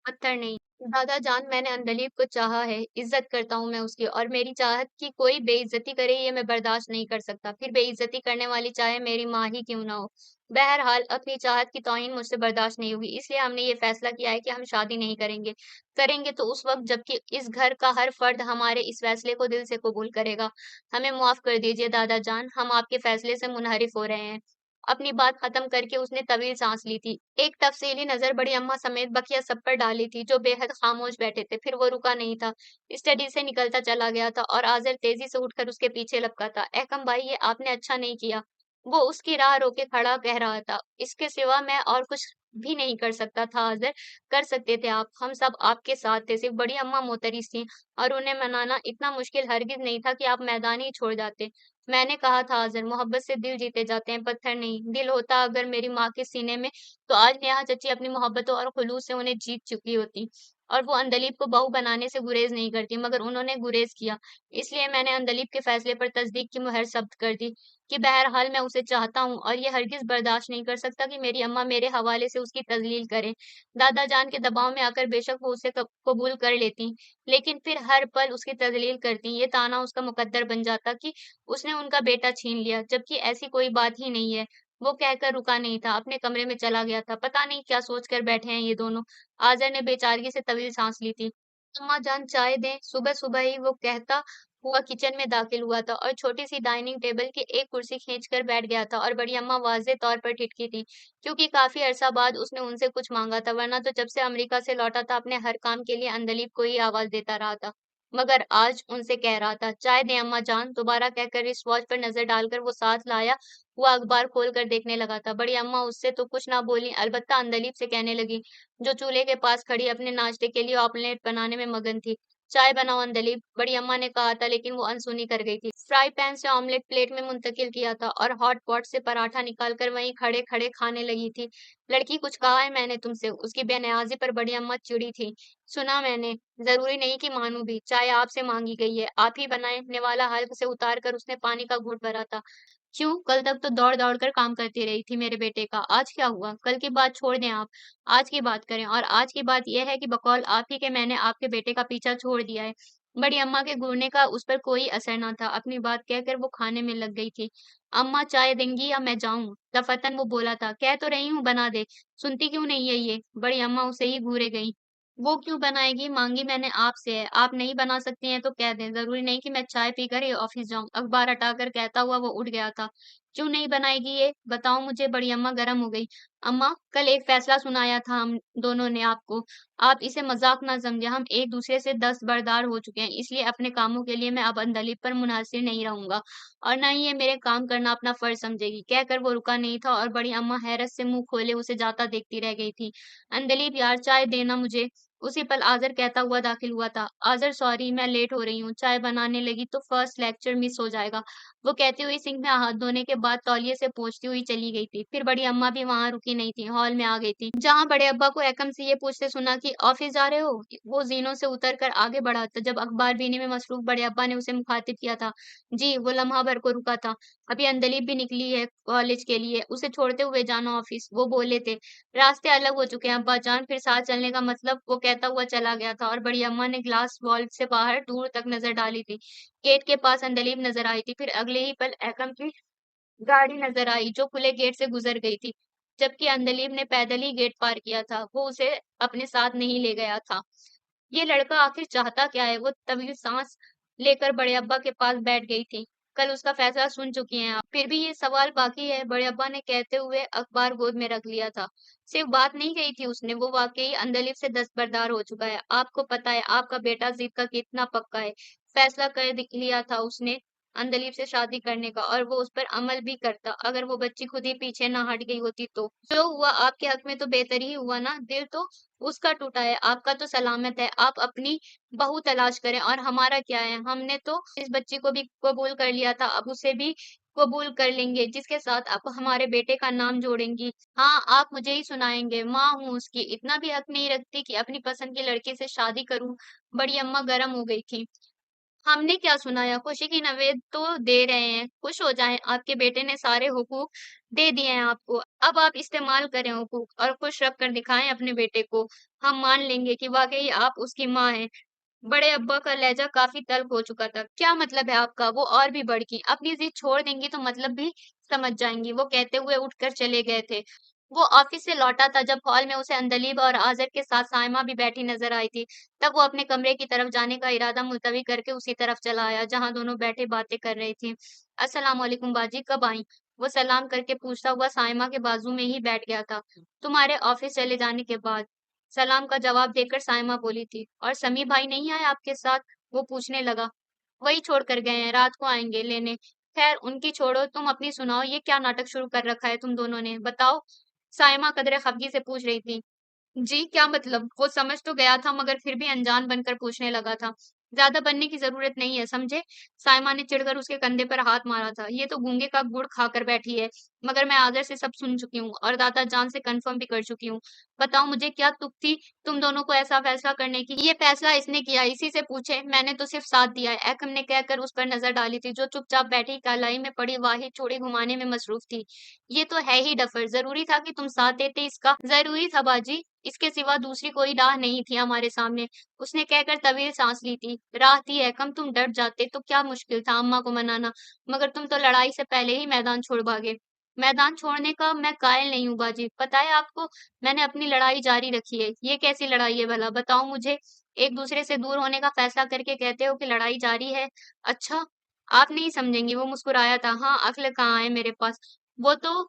पत्थर नहीं। दादा जान, मैंने अंदलीब को चाहा है, इज़्ज़त करता हूँ मैं उसकी, और मेरी चाहत की कोई बेइज़्ज़ती करे ये मैं बर्दाश्त नहीं कर सकता, फिर बेइज़्ज़ती करने वाली चाहे मेरी माँ ही क्यों ना हो। बहरहाल अपनी चाहत की तौहीन मुझसे बर्दाश्त नहीं होगी, इसलिए हमने ये फ़ैसला किया है कि हम शादी नहीं करेंगे। करेंगे तो उस वक़्त जबकि इस घर का हर फ़र्द हमारे इस फ़ैसले को दिल से कबूल करेगा। हमें माफ़ कर दीजिए दादा जान, हम आपके फ़ैसले से मुनहरिफ हो रहे हैं। अपनी बात खत्म करके उसने तवील सांस ली थी। एक तफसीली नज़र बड़ी अम्मा समेत बकिया सब पर डाली थी, जो बेहद खामोश बैठे थे। फिर वो रुका नहीं था, स्टडी से निकलता चला गया था और आज़र तेज़ी से उठकर उसके पीछे लपका था। "अहकम भाई, ये आपने अच्छा नहीं किया।" वो उसकी राह रोके खड़ा कह रहा था। "इसके सिवा मैं और कुछ भी नहीं कर सकता था आज़र, कर सकते थे आप। हम सब आपके साथ थे।" सिर्फ़ बड़ी अम्मा मोहतरिस थीं और उन्हें मनाना इतना मुश्किल हरगिज़ नहीं था कि आप मैदान ही छोड़ जाते। मैंने कहा था आज़र, मोहब्बत से दिल जीते जाते हैं, पत्थर नहीं। दिल होता अगर मेरी माँ के सीने में, तो आज नेहा चची अपनी मोहब्बतों और खुलूस से उन्हें जीत चुकी होती। और वो अंदलीब को बहू बनाने से गुरेज़ नहीं करती, मगर उन्होंने गुरेज़ किया। इसलिए मैंने अंदलीब के फैसले पर तस्दीक की मुहर ज़ब्त कर दी कि बहरहाल मैं उसे चाहता हूँ और ये हरगिज़ बर्दाश्त नहीं कर सकता कि मेरी अम्मा मेरे हवाले से उसकी तज़लील करें। दादा जान के दबाव में आकर बेशक वो उसे कबूल कर लेतीं, लेकिन फिर हर पल उसकी तज़लील करतीं। ये ताना उसका मुकद्दर बन जाता कि उसने उनका बेटा छीन लिया, जबकि ऐसी कोई बात ही नहीं है। वो कहकर रुका नहीं था, अपने कमरे में चला गया था। पता नहीं क्या सोच कर बैठे हैं ये दोनों। आज़र ने बेचारगी से तवील सांस ली थी। अम्मा जान, चाय दें? सुबह-सुबह ही वो कहता हुआ किचन में दाखिल हुआ था और छोटी-सी डाइनिंग टेबल की एक कुर्सी खींचकर बैठ गया था, और बड़ी अम्मा वाज़ेह तौर पर ठिठकी थीं, क्योंकि काफ़ी अरसा बाद उसने उनसे कुछ माँगा था, वरना तो जब से अमेरिका से लौटा था अपने हर काम के लिए अंदलीब को ही आवाज़ देता रहा था। मगर आज उनसे कह रहा था, "चाय दें अम्मा जान?" दोबारा कहकर रिस्ट-वॉच पर नज़र डालकर वो साथ लाया हुआ अखबार खोल कर देखने लगा था। बड़ी अम्मा उससे तो कुछ ना बोलीं, अलबत्ता अंदलीब से कहने लगीं, जो चूल्हे के पास खड़ी अपने नाश्ते के लिए ऑमलेट बनाने में मगन थी, चाय बनाओ अंजलि, बड़ी अम्मा ने कहा था लेकिन वो अनसुनी कर गई थी। फ्राई पैन से ऑमलेट प्लेट में मुंतकिल किया था और हॉट पॉट से पराठा निकालकर वहीं खड़े खड़े खाने लगी थी। लड़की कुछ कहा है मैंने तुमसे? उसकी बेनियाजी पर बड़ी अम्मा चिड़ी थी। सुना मैंने, जरूरी नहीं कि मानू भी। चाय आपसे मांगी गई है, आप ही बनाए। निवाला हल्क से उतार कर उसने पानी का घूंट भरा था। क्यों? कल तक तो दौड़ दौड़ कर काम करती रही थी मेरे बेटे का, आज क्या हुआ? कल की बात छोड़ दें आप, आज की बात करें। और आज की बात यह है कि बकौल आप ही के मैंने आपके बेटे का पीछा छोड़ दिया है। बड़ी अम्मा के घूरने का उस पर कोई असर न था। अपनी बात कहकर वो खाने में लग गई थी। अम्मा चाय देंगी या मैं जाऊं? दफतन वो बोला था। कह तो रही हूँ बना दे, सुनती क्यों नहीं है ये? बड़ी अम्मा उसे ही घूरे गई। वो क्यों बनाएगी? मांगी मैंने आपसे है। आप नहीं बना सकती हैं तो कह दें, जरूरी नहीं कि मैं चाय पीकर ही ऑफिस जाऊं। अखबार हटाकर कहता हुआ वो उठ गया था। क्यों नहीं बनाएगी ये? बताओ मुझे। बड़ी अम्मा गर्म हो गई। अम्मा, कल एक फैसला सुनाया था हम दोनों ने आपको। आप इसे मजाक ना समझे। हम एक दूसरे से दस्तबरदार हो चुके हैं, इसलिए अपने कामों के लिए मैं अब अंदलीब पर मुनहसर नहीं रहूंगा और ना ही ये मेरे काम करना अपना फर्ज समझेगी। कहकर वो रुका नहीं था और बड़ी अम्मा हैरत से मुंह खोले उसे जाता देखती रह गई थी। अंदलीब यार, चाय देना मुझे। उसी पल आज़र कहता हुआ दाखिल हुआ था। आज़र सॉरी, मैं लेट हो रही हूँ। चाय बनाने लगी तो फर्स्ट लेक्चर मिस हो जाएगा। वो कहती हुई सिंक में हाथ धोने के बाद तौलिए से पोंछती हुई चली गई थी। फिर बड़ी अम्मा भी वहां रुकी नहीं थी, हॉल में आ गई थी, जहां बड़े अब्बा को एकम से ये पूछते सुना कि ऑफिस जा रहे हो। वो जीनों से उतर कर आगे बढ़ा था। जब अखबार बीने में मसरूफ बड़े अब्बा ने उसे मुखातिब किया था। जी। वो लम्हा भर को रुका था। अभी अंदलीब भी निकली है कॉलेज के लिए, उसे छोड़ते हुए जाना ऑफिस, वो बोले थे। रास्ते अलग हो चुके हैं अब्बाजान, फिर साथ चलने का मतलब। वो कहता हुआ चला गया था और बड़ी अम्मा ने ग्लास वॉल से बाहर दूर तक नजर डाली थी। गेट के पास अंदलीब नजर आई थी। फिर अगले ही पल एकम की गाड़ी नजर आई जो खुले गेट से गुजर गई थी। जबकि अंदलीब ने पैदल ही गेट पार किया था। वो उसे अपने साथ नहीं ले गया था। ये लड़का आखिर चाहता क्या है? वो तवील सांस लेकर बड़े अब्बा के पास बैठ गई थी। कल उसका फैसला सुन चुकी हैं आप, फिर भी ये सवाल बाकी है। बड़े अब्बा ने कहते हुए अखबार गोद में रख लिया था। सिर्फ बात नहीं कही थी उसने, वो वाकई अंदलीब से दस्तबरदार हो चुका है। आपको पता है आपका बेटा जिद का कितना पक्का है। फैसला कर लिया था उसने अंदलीब से शादी करने का, और वो उस पर अमल भी करता अगर वो बच्ची खुद ही पीछे ना हट गई होती तो। जो हुआ आपके हक में तो बेहतर ही हुआ ना। दिल तो उसका टूटा है, आपका तो सलामत है। आप अपनी बहू तलाश करें और हमारा क्या है? हमने तो इस बच्ची को भी कबूल कर लिया था, अब उसे भी कबूल कर लेंगे जिसके साथ आप हमारे बेटे का नाम जोड़ेंगी। हाँ, आप मुझे ही सुनाएंगे। माँ हूँ उसकी, इतना भी हक नहीं रखती कि अपनी पसंद के लड़के से शादी करूं? बड़ी अम्मा गर्म हो गई थी। हमने क्या सुनाया? खुशी की नवेद तो दे रहे हैं, खुश हो जाएं। आपके बेटे ने सारे हुकूक दे दिए हैं आपको, अब आप इस्तेमाल करें हुकूक और खुश रख कर दिखाएं अपने बेटे को। हम मान लेंगे कि वाकई आप उसकी माँ हैं। बड़े अब्बा का लहजा काफी तल्ख हो चुका था। क्या मतलब है आपका? वो और भी भड़की। अपनी जिद छोड़ देंगी तो मतलब भी समझ जाएंगी, वो कहते हुए उठकर चले गए थे। वो ऑफिस से लौटा था जब हॉल में उसे अंदलीब और आज़र के साथ साइमा भी बैठी नजर आई थी। तब वो अपने कमरे की तरफ जाने का इरादा मुलतवी करके उसी तरफ चला आया जहां दोनों बैठे बातें कर रही थी। अस्सलाम वालेकुम बाजी, कब आई? वो सलाम करके पूछता हुआ साइमा के बाजू में ही बैठ गया था। तुम्हारे ऑफिस चले जाने के बाद। सलाम का जवाब देकर साइमा बोली थी। और समी भाई नहीं आए आपके साथ? वो पूछने लगा। वही छोड़ कर गए हैं, रात को आएंगे लेने। खैर उनकी छोड़ो, तुम अपनी सुनाओ। ये क्या नाटक शुरू कर रखा है तुम दोनों ने, बताओ। साइमा कदरे खफगी से पूछ रही थी। जी क्या मतलब? वो समझ तो गया था मगर फिर भी अनजान बनकर पूछने लगा था। ज्यादा बनने की जरूरत नहीं है, समझे? साइमा ने चिढ़कर उसके कंधे पर हाथ मारा था। ये तो गूंगे का गुड़ खाकर बैठी है। मगर मैं आदर से सब सुन चुकी हूँ और दादा जान से कंफर्म भी कर चुकी हूँ। बताओ मुझे, क्या तुक थी तुम दोनों को ऐसा फैसला करने की? ये फैसला इसने किया, इसी से पूछे। मैंने तो सिर्फ साथ दिया है। एकम ने कहकर उस पर नजर डाली थी जो चुपचाप बैठी कालाई में पड़ी वाहिद चूड़ी घुमाने में मसरूफ थी। ये तो है ही डफर। जरूरी था कि तुम साथ देते इसका? जरूरी था बाजी, इसके सिवा दूसरी कोई राह नहीं थी हमारे सामने। उसने कहकर तवील सांस ली थी। राह थी एकम, तुम डट जाते तो क्या मुश्किल था अम्मा को मनाना। मगर तुम तो लड़ाई से पहले ही मैदान छोड़ भागे। मैदान छोड़ने का मैं कायल नहीं हूँ बाजी, पता है आपको। मैंने अपनी लड़ाई जारी रखी है। ये कैसी लड़ाई है भला, बताओ मुझे। एक दूसरे से दूर होने का फैसला करके कहते हो कि लड़ाई जारी है? अच्छा, आप नहीं समझेंगी। वो मुस्कुराया था। हाँ, अक्ल कहाँ है मेरे पास। वो तो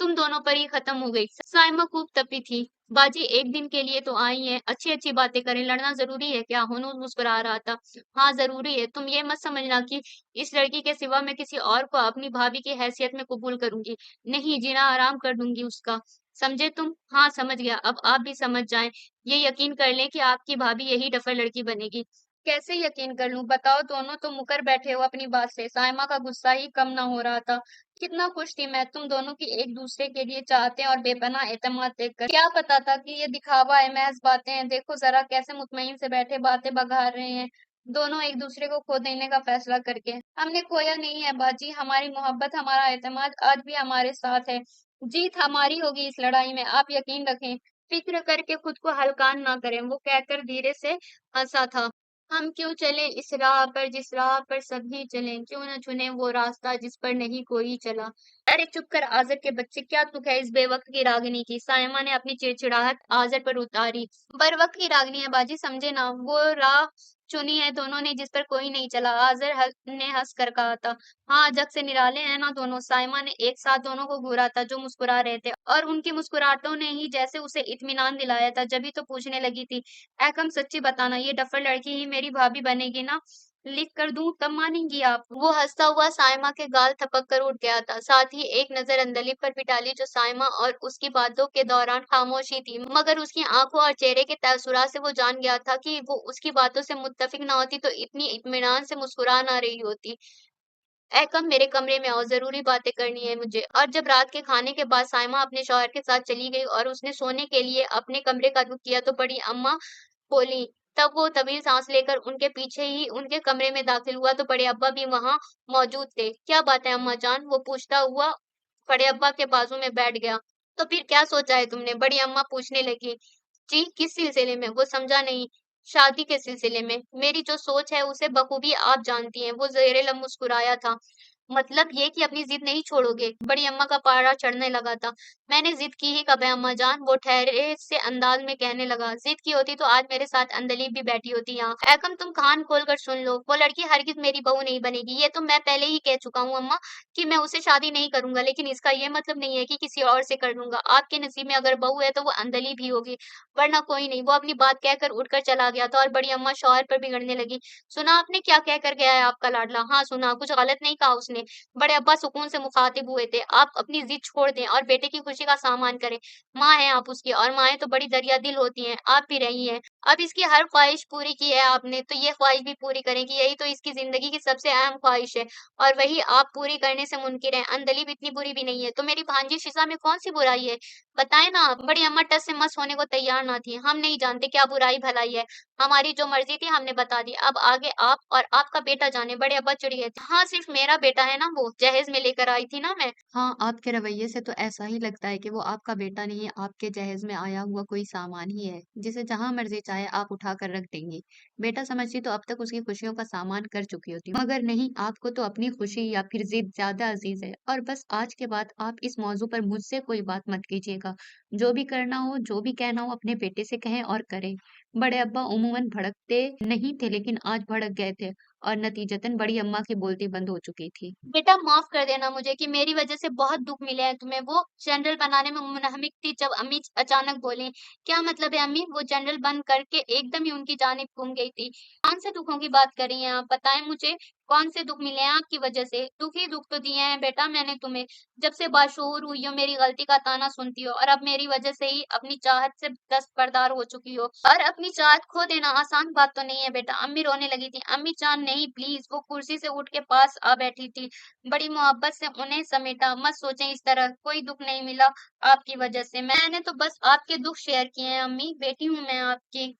तुम दोनों पर ही खत्म हो गई। साइमा खूब तपी थी। बाजी एक दिन के लिए तो आई हैं, अच्छी अच्छी बातें करें। लड़ना जरूरी है क्या? हुनूर मुस्कुरा रहा था। हाँ जरूरी है। तुम ये मत समझना कि इस लड़की के सिवा मैं किसी और को अपनी भाभी की हैसियत में कबूल करूंगी। नहीं, जीना आराम कर दूंगी उसका। समझे तुम? हाँ समझ गया। अब आप भी समझ जाएं। ये यकीन कर लें कि आपकी भाभी यही डफर लड़की बनेगी। कैसे यकीन कर लूं? बताओ, दोनों तो मुकर बैठे हो अपनी बात से। साइमा का गुस्सा ही कम ना हो रहा था। कितना खुश थी मैं तुम दोनों की एक दूसरे के लिए चाहते और बेपनाह एतमाद देखकर। क्या पता था कि ये दिखावा है, महज बातें हैं। देखो जरा कैसे मुतमईन से बैठे बातें बघार रहे हैं, दोनों एक दूसरे को खो देने का फैसला करके। हमने खोया नहीं है बाजी, हमारी मोहब्बत, हमारा एतमाद आज भी हमारे साथ है। जीत हमारी होगी इस लड़ाई में, आप यकीन रखें। फिक्र करके खुद को हलकान ना करें, वो कहकर धीरे से हंसा था। हम क्यों चले इस राह पर जिस राह पर सभी चले, क्यों न चुने वो रास्ता जिस पर नहीं कोई चला। अरे चुप कर आजर के बच्चे, क्या तुक है इस बेवक्त की रागिनी की? सायमा ने अपनी चिड़चिड़ाहट आजर पर उतारी। बर वक्त की रागिनी है बाजी, समझे ना? वो राह चुनी है दोनों ने जिस पर कोई नहीं चला। आजर ने हंस कर कहा था। हाँ, जग से निराले हैं ना दोनों। साइमा ने एक साथ दोनों को घूरा था जो मुस्कुरा रहे थे, और उनकी मुस्कुराहटों ने ही जैसे उसे इत्मीनान दिलाया था। जभी तो पूछने लगी थी, ऐकम सच्ची बताना, ये डफर लड़की ही मेरी भाभी बनेगी ना? लिख कर दूं तब मानेंगी आप? वो हंसता हुआ साइमा के गाल थपक कर उठ गया था, साथ ही एक नजर अंदलीब पर भी डाली जो साइमा और उसकी बातों के दौरान खामोशी थी। मगर उसकी आंखों और चेहरे के तअसुरात से वो जान गया था कि वो उसकी बातों से मुत्तफिक ना होती तो इतनी इत्मीनान से मुस्कुरा ना रही होती। ऐ कब मेरे कमरे में आओ, जरूरी बातें करनी है मुझे। और जब रात के खाने के बाद साइमा अपने शौहर के साथ चली गई और उसने सोने के लिए अपने कमरे का रुख किया तो बड़ी अम्मा बोली। तब वो तवील सांस लेकर उनके पीछे ही उनके कमरे में दाखिल हुआ तो बड़े अब्बा भी वहां मौजूद थे। क्या बात है अम्मा जान? वो पूछता हुआ बड़े अब्बा के बाजू में बैठ गया। तो फिर क्या सोचा है तुमने? बड़ी अम्मा पूछने लगी। जी, किस सिलसिले में? वो समझा नहीं। शादी के सिलसिले में। मेरी जो सोच है उसे बखूबी आप जानती हैं। वो ज़ेरे लब मुस्कुराया था। मतलब ये कि अपनी जिद नहीं छोड़ोगे? बड़ी अम्मा का पारा चढ़ने लगा था। मैंने जिद की ही कब है अम्मा जान? वो ठहरे से अंदाज में कहने लगा। जिद की होती तो आज मेरे साथ अंदलीब भी बैठी होती यहाँ। ऐकम तुम कान खोल कर सुन लो, वो लड़की हरगिज मेरी बहू नहीं बनेगी। ये तो मैं पहले ही कह चुका हूँ अम्मा कि मैं उससे शादी नहीं करूंगा, लेकिन इसका ये मतलब नहीं है कि किसी और से कर लूंगा। आपके नसीब में अगर बहू है तो वो अंदलीब ही होगी, वरना कोई नहीं। वो अपनी बात कहकर उठकर चला गया था और बड़ी अम्मा शौहर पर बिगड़ने लगी। सुना आपने क्या कह कर गया है आपका लाडला? हाँ सुना, कुछ गलत नहीं कहा उसने। बड़े अब्बा सुकून से मुखातिब हुए थे। आप अपनी जिद छोड़ दें और बेटे की खुशी का सामान करें। माँ हैं आप उसकी, और माएँ तो बड़ी दरिया दिल होती हैं, आप भी रही हैं। अब इसकी हर ख्वाहिश पूरी की है आपने, तो ये ख्वाहिश भी पूरी करेंगी। यही तो इसकी जिंदगी की सबसे अहम ख्वाहिश है, और वही आप पूरी करने से मुनकिर हैं। अंदलीब इतनी बुरी भी नहीं है, तो मेरी भांजी शिजा में कौन सी बुराई है? बताएं ना आप। बड़ी अम्मा टस से मस होने को तैयार ना थी। हम नहीं जानते क्या बुराई भलाई है, हमारी जो मर्जी थी हमने बता दी, अब आगे आप और आपका बेटा जाने। बड़े अब्बा चिढ़ गए थे। हाँ, सिर्फ मेरा बेटा है ना, वो जहेज में लेकर आई थी ना मैं। हाँ, आपके रवैये से तो ऐसा ही लगता है कि वो आपका बेटा नहीं है, आपके जहेज में आया हुआ कोई सामान ही है, जिसे जहां मर्जी चाहे आप उठा कर रख देंगी। बेटा समझती तो अब तक उसकी खुशियों का सामान कर चुकी होती, मगर नहीं, आपको तो अपनी खुशी या फिर जिद ज्यादा अजीज है। और बस आज के बाद आप इस मौजू पर मुझसे कोई बात मत कीजिएगा। जो भी करना हो, जो भी कहना हो, अपने बेटे से कहें और करें। बड़े अब्बा उमूमन भड़कते नहीं थे, लेकिन आज भड़क गए थे, और नतीजतन बड़ी अम्मा की बोलती बंद हो चुकी थी। बेटा माफ कर देना मुझे कि मेरी वजह से बहुत दुख मिले हैं तुम्हें। वो जनरल बनाने में मुनहमिक थी जब अम्मी अचानक बोली। क्या मतलब है अम्मी? वो जनरल बन करके एकदम ही उनकी जानिब घूम गई थी। कौन से दुखों की बात कर रही हैं आप? बताएं मुझे, कौन से दुख मिले हैं आपकी वजह से? दुख ही दुख तो दिए हैं बेटा मैंने तुम्हें। जब से बाशऊर हुई हो मेरी गलती का ताना सुनती हो, और अब मेरी वजह से ही अपनी चाहत से दस्तबरदार हो चुकी हो। और अपनी चाहत खो देना आसान बात तो नहीं है बेटा। अम्मी रोने लगी थी। अम्मी जान नहीं प्लीज। वो कुर्सी से उठ के पास आ बैठी थी। बड़ी मोहब्बत से उन्हें समेटा। मत सोचें इस तरह, कोई दुख नहीं मिला आपकी वजह से। मैंने तो बस आपके दुख शेयर किए हैं अम्मी, बेटी हूँ मैं आपकी।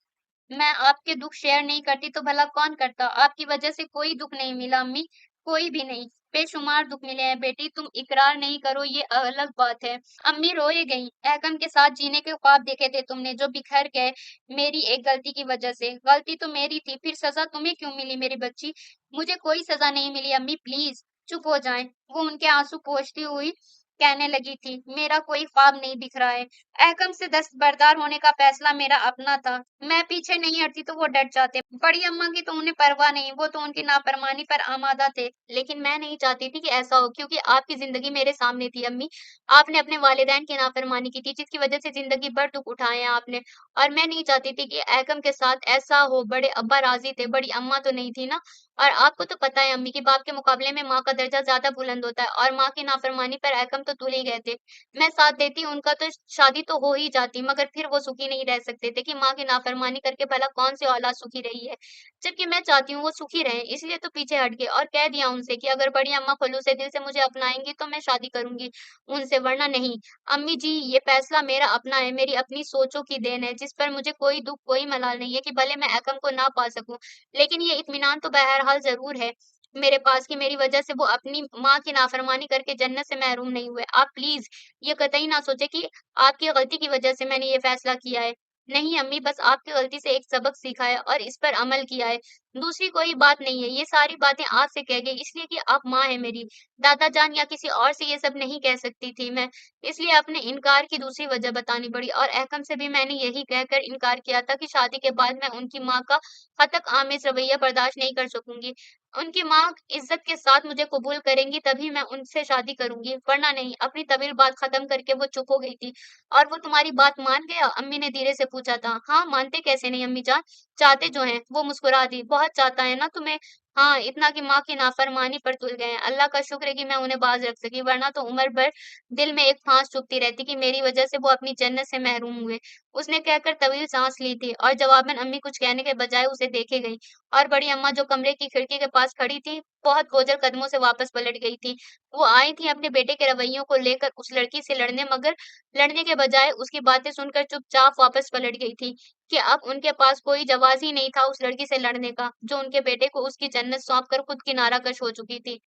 मैं आपके दुख शेयर नहीं करती तो भला कौन करता? आपकी वजह से कोई दुख नहीं मिला अम्मी, कोई भी नहीं। बेशुमार दुख मिले हैं बेटी, तुम इकरार नहीं करो ये अलग बात है। अम्मी रोए गईं। ऐकम के साथ जीने के ख्वाब देखे थे तुमने जो बिखर गए मेरी एक गलती की वजह से। गलती तो मेरी थी, फिर सजा तुम्हें क्यों मिली मेरी बच्ची? मुझे कोई सजा नहीं मिली अम्मी, प्लीज चुप हो जाएं। वो उनके आंसू पोंछती हुई कहने लगी थी। मेरा कोई ख्वाब नहीं दिख रहा है। ऐकम से दस्तबरदार होने का फैसला मेरा अपना था। मैं पीछे नहीं हटती तो वो डट जाते। बड़ी अम्मा की तो उन्हें परवाह नहीं, वो तो उनकी नाफरमानी पर आमादा थे। लेकिन मैं नहीं चाहती थी कि ऐसा हो, क्योंकि आपकी जिंदगी मेरे सामने थी अम्मी। आपने अपने वालिदैन की नाफरमानी की थी, जिसकी वजह से जिंदगी भर दुख उठाए हैं आपने। और मैं नहीं चाहती थी कि ऐकम के साथ ऐसा हो। बड़े अब्बा राजी थे, बड़ी अम्मा तो नहीं थी ना। और आपको तो पता है अम्मी कि बाप के मुकाबले में माँ का दर्जा ज़्यादा बुलंद होता है और माँ की नाफरमानी पर ऐकम तो तुल ही गए थे। मैं साथ देती उनका तो शादी तो हो ही जाती, मगर फिर वो सुखी नहीं रह सकते थे कि माँ की नाफरमानी करके भला कौन-सी औलाद सुखी रही है। जबकि मैं चाहती हूँ वो सुखी रहें, इसलिए तो पीछे हट गए और कह दिया उनसे कि अगर बड़ी अम्मा खुलूस दिल से मुझे अपनाएँगी तो मैं शादी करूँगी उनसे, वरना नहीं। अम्मी जी, ये फैसला मेरा अपना है, मेरी अपनी सोचों की देन है, जिस पर मुझे कोई दुःख, कोई मलाल नहीं है कि भले मैं ऐकम को ना पा सकूँ, लेकिन ये इत्मीनान तो बहरहाल ज़रूर है मेरे पास कि मेरी वजह से वो अपनी माँ की नाफ़रमानी करके जन्नत से महरूम नहीं हुए। आप प्लीज़ ये कतई ना सोचें कि आपकी गलती की वजह से मैंने ये फ़ैसला किया है। नहीं अम्मी, बस आपकी गलती से एक सबक सीखा है और इस पर अमल किया है। दूसरी कोई बात नहीं है। ये सारी बातें आपसे कह गई इसलिए कि आप माँ हैं मेरी। दादा जान या किसी और से ये सब नहीं कह सकती थी मैं। इसलिए अपने इनकार की दूसरी वजह बतानी पड़ी और ऐकम से भी मैंने यही कहकर इनकार किया था कि शादी के बाद मैं उनकी माँ का हतक आमेज़ रवैया बर्दाश्त नहीं कर सकूँगी। उनकी माँ इज़्ज़त के साथ मुझे कबूल करेंगी तभी मैं उनसे शादी करूँगी, वरना नहीं। अपनी तवील बात ख़त्म करके वो चुप हो गई थी। और वो तुम्हारी बात मान गया? अम्मी ने धीरे से पूछा था। हाँ, मानते कैसे नहीं अम्मी जान, चाहते जो हैं। वो मुस्कुरा दी। बहुत चाहता है ना तुम्हें? हाँ, इतना कि माँ की नाफ़रमानी पर तुल गए हैं। अल्लाह का शुक्र है कि मैं उन्हें बाज़ रख सकी, वरना तो उम्र भर दिल में एक फाँस चुभती रहती कि मेरी वज़ह से वो अपनी जन्नत से महरूम हुए। उसने कहकर तवील साँस ली थी और जवाबन अम्मी कुछ कहने के बजाय उसे देखे गईं और बड़ी अम्मा जो कमरे की खिड़की के पास खड़ी थी, बहुत बोझल कदमों से वापस पलट गई थी। वो आई थी अपने बेटे के रवैयों को लेकर उस लड़की से लड़ने, मगर लड़ने के बजाय उसकी बातें सुनकर चुपचाप वापस पलट गई थी कि अब उनके पास कोई जवाज़ ही नहीं था उस लड़की से लड़ने का, जो उनके बेटे को उसकी जन्नत सौंप कर खुद किनारा-कश हो चुकी थी।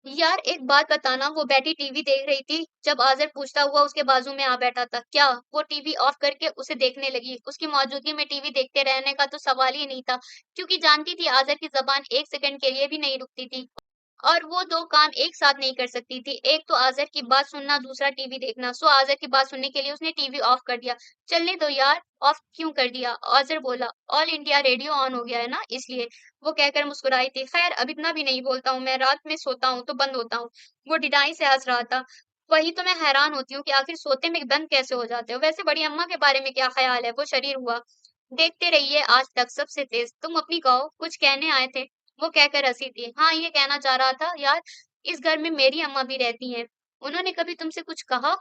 यार एक बात बताना, वो बैठी टीवी देख रही थी जब आज़र पूछता हुआ उसके बाजू में आ बैठा था। क्या? वो टीवी ऑफ करके उसे देखने लगी। उसकी मौजूदगी में टीवी देखते रहने का तो सवाल ही नहीं था, क्योंकि जानती थी आज़र की ज़बान 1 सेकंड के लिए भी नहीं रुकती थी। और वो 2 काम एक साथ नहीं कर सकती थी। एक तो आज़र की बात सुनना, दूसरा टीवी देखना। सो आज़र की बात सुनने के लिए उसने टीवी ऑफ कर दिया। "चलने दो यार, ऑफ क्यों कर दिया?" आज़र बोला। "ऑल इंडिया रेडियो ऑन हो गया है ना, इसलिए।" वो कहकर मुस्कुराई थी। "ख़ैर अब इतना भी नहीं बोलता हूँ मैं, रात में सोता हूँ तो बंद होता हूँ।" वो ढिठाई से हँस रहा था। वही तो मैं हैरान होती हूँ कि आखिर सोते में बंद कैसे हो जाते हो? वैसे बड़ी अम्मा के बारे में क्या ख़्याल है? वो शरीर हुआ। "देखते रहिए आज तक सबसे तेज़। तुम अपनी कहो, कुछ कहने आए थे?" वो कहकर हँसी थी। हाँ, ये कहना चाह रहा था यार, इस घर में मेरी अम्मा भी रहती हैं। उन्होंने कभी तुमसे कुछ कहा?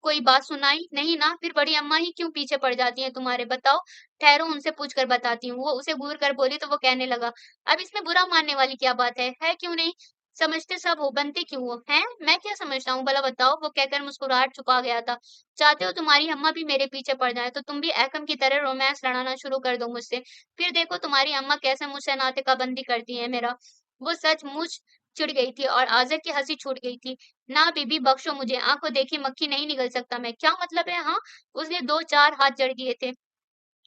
कोई बात सुनाई? नहीं ना? फिर बड़ी अम्मा ही क्यों पीछे पड़ जाती हैं तुम्हारे? बताओ। ठहरो उनसे पूछ कर बताती हूँ। वो उसे घूर कर बोली तो वो कहने लगा, अब इसमें बुरा मानने वाली क्या बात है? है क्यों नहीं? समझते सब हो, बनते क्यों हो? हैं? मैं क्या समझता हूँ भला बताओ? वो कहकर मुस्कुराहट छुपा गया था। चाहते हो तुम्हारी अम्मा भी मेरे पीछे पड़ जाएँ, तो तुम भी ऐकम की तरह रोमांस लड़ाना शुरू कर दो मुझसे। फिर देखो तुम्हारी अम्मा कैसे मुझसे नाते-का-बंदी करती हैं मेरा। वो सचमुच चिढ़ गई थी और आज़र की हँसी छूट गई थी। ना बीबी बख्शो मुझे, आँखों देखी मक्खी नहीं निगल सकता मैं। क्या मतलब है हाँ? उसने 2-4 हाथ जड़ दिए थे।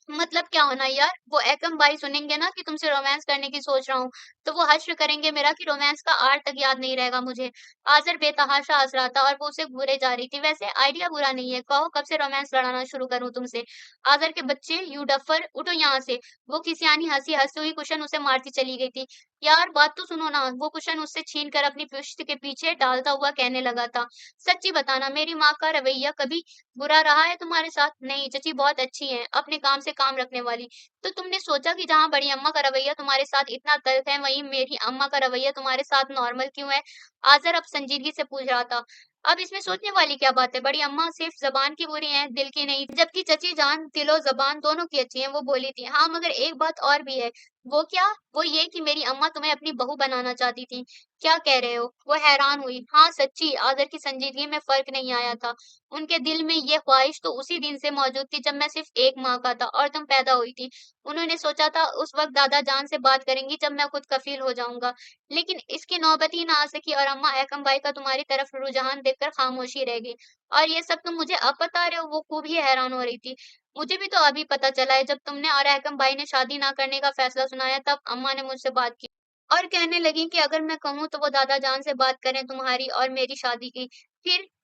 मतलब क्या होना यार? वो एकम बाई सुनेंगे ना कि तुमसे रोमांस करने की सोच रहा हूँ, तो वो हश्र करेंगे मेरा कि रोमांस का आर तक याद नहीं रहेगा मुझे। आज़र बेतहाशा हँस रहा था और वो उसे घूरे जा रही थी। वैसे आइडिया बुरा नहीं है, कहो कब से रोमांस लड़ाना शुरू करूँ तुमसे? आज़र के बच्चे, यू डफ़र, उठो यहाँ से। वो किसियानी हँसी हँसती हुई कुशन उसे मारती चली गई थी। यार बात तो सुनो ना, वो कुशन उससे छीन कर अपनी पुश्त के पीछे डालता हुआ कहने लगा था। सच्ची बताना, मेरी माँ का रवैया कभी बुरा रहा है तुम्हारे साथ? नहीं, चाची बहुत अच्छी हैं, अपने काम से काम रखने वाली। तो तुमने सोचा कि जहाँ बड़ी अम्मा का रवैया तुम्हारे साथ इतना तल्ख़ है, वहीं मेरी अम्मा का रवैया तुम्हारे साथ नॉर्मल क्यों है? आज़र अब संजीदगी से पूछ रहा था। अब इसमें सोचने वाली क्या बात है? बड़ी अम्मा सिर्फ़ ज़बान की बुरी हैं, दिल की नहीं। जबकि चची जान दिलो-ज़बान दोनों की अच्छी हैं, वो बोली थी। हाँ, मगर एक बात और भी है। वो क्या? वो ये कि मेरी अम्मा तुम्हें अपनी बहू बनाना चाहती थीं। क्या कह रहे हो? वो हैरान हुई। हाँ, सच्ची, आदर की संजीदगी में फ़र्क नहीं आया था। उनके दिल में ये ख़्वाहिश तो उसी दिन से मौजूद थी जब मैं सिर्फ़ एक माँ का था और तुम पैदा हुई थी। उन्होंने सोचा था उस वक़्त दादा जान से बात करेंगी जब मैं खुद कफ़ील हो जाऊँगा। लेकिन इसकी नौबत ही ना आ सकी और अम्मा ऐकम बाई का तुम्हारी तरफ रुझान देखकर ख़ामोशी रह गई। और ये सब तुम मुझे अब बता रहे हो? वो खूब ही हैरान हो रही थी। मुझे भी तो अभी पता चला है, जब तुमने और ऐकम बाई ने शादी ना करने का फ़ैसला सुनाया तब अम्मा ने मुझसे बात की। और कहने लगी कि अगर मैं कहूँ तो वो दादा जान से बात करें तुम्हारी और मेरी शादी की।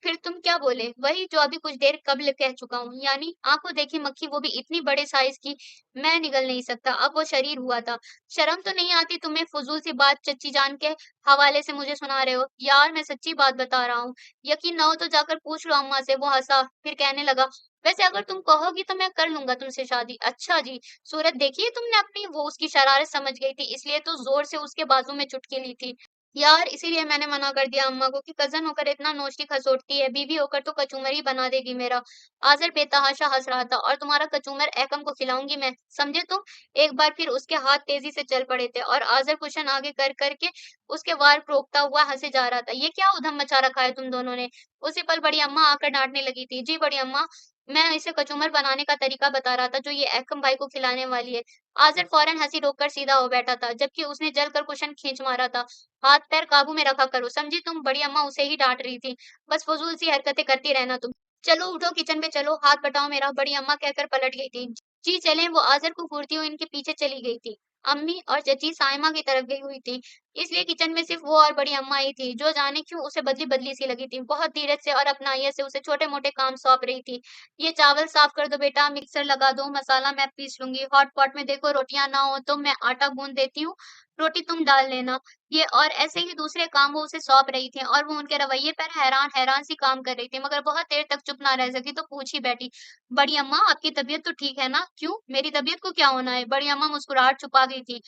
फिर तुम क्या बोले? वही जो अभी कुछ देर कब्ल कह चुका हूँ, यानी आंखों देखी मक्खी, वो भी इतनी बड़े साइज की। मैं निगल नहीं सकता, अब वो शरीर हुआ था। शर्म तो नहीं आती तुम्हें? फजूल सी बात चच्ची जान के हवाले से मुझे सुना रहे हो। यार मैं सच्ची बात बता रहा हूँ, यकीन ना हो तो जाकर पूछ लो अम्मा से। वो हंसा, फिर कहने लगा, वैसे अगर तुम कहोगी तो मैं कर लूंगा तुमसे शादी। अच्छा जी, सूरत देखी है तुमने अपनी? वो उसकी शरारत समझ गई थी, इसलिए तो जोर से उसके बाजू में चुटकी ली थी। यार इसीलिए मैंने मना कर दिया अम्मा को कि कजन होकर इतना नोची खसोटती है, बीवी होकर तो कचूमर ही बना देगी मेरा। आज़र बेतहाशा हंस रहा था, और तुम्हारा कचूमर एकम को खिलाऊंगी मैं, समझे तुम? एक बार फिर उसके हाथ तेजी से चल पड़े थे, और आज़र कुशन आगे कर करके उसके वार रोकता हुआ हंसे जा रहा था। ये क्या उधम मचा रखा है तुम दोनों ने? उसी पल बड़ी अम्मा आकर डांटने लगी थी। जी बड़ी अम्मा, मैं इसे कचूमर बनाने का तरीका बता रहा था जो ये एकम भाई को खिलाने वाली है। आज़र फौरन हंसी रोककर सीधा हो बैठा था, जबकि उसने जलकर कुशन खींच मारा था। हाथ पैर काबू में रखा करो, समझी तुम? बड़ी अम्मा उसे ही डांट रही थी। बस फजूल सी हरकतें करती रहना तुम। चलो उठो, किचन में चलो, हाथ बटाओ मेरा, बड़ी अम्मा कहकर पलट गई थी। जी चलें, वो आज़र को घूरती हुई इनके पीछे चली गई थी। अम्मी और चची साइमा की तरफ गई हुई थी, इसलिए किचन में सिर्फ वो और बड़ी अम्मा ही थी, जो जाने क्यों उसे बदली बदली सी लगी थी। बहुत धीरज से और अपनाइयत से उसे छोटे मोटे काम सौंप रही थी। ये चावल साफ कर दो बेटा, मिक्सर लगा दो, मसाला मैं पीस लूंगी, हॉट पॉट में देखो रोटियां ना हो तो मैं आटा गूंद देती हूँ, रोटी तुम डाल लेना। ये और ऐसे ही दूसरे काम वो उसे सौंप रही थी, और वो उनके रवैये पर हैरान हैरान सी काम कर रही थी, मगर बहुत देर तक चुप ना रह सकी तो पूछ ही बैठी, बड़ी अम्मा आपकी तबीयत तो ठीक है ना? क्यों, मेरी तबीयत को क्या होना है? बड़ी अम्मा मुस्कुराहट छुपा गई थी।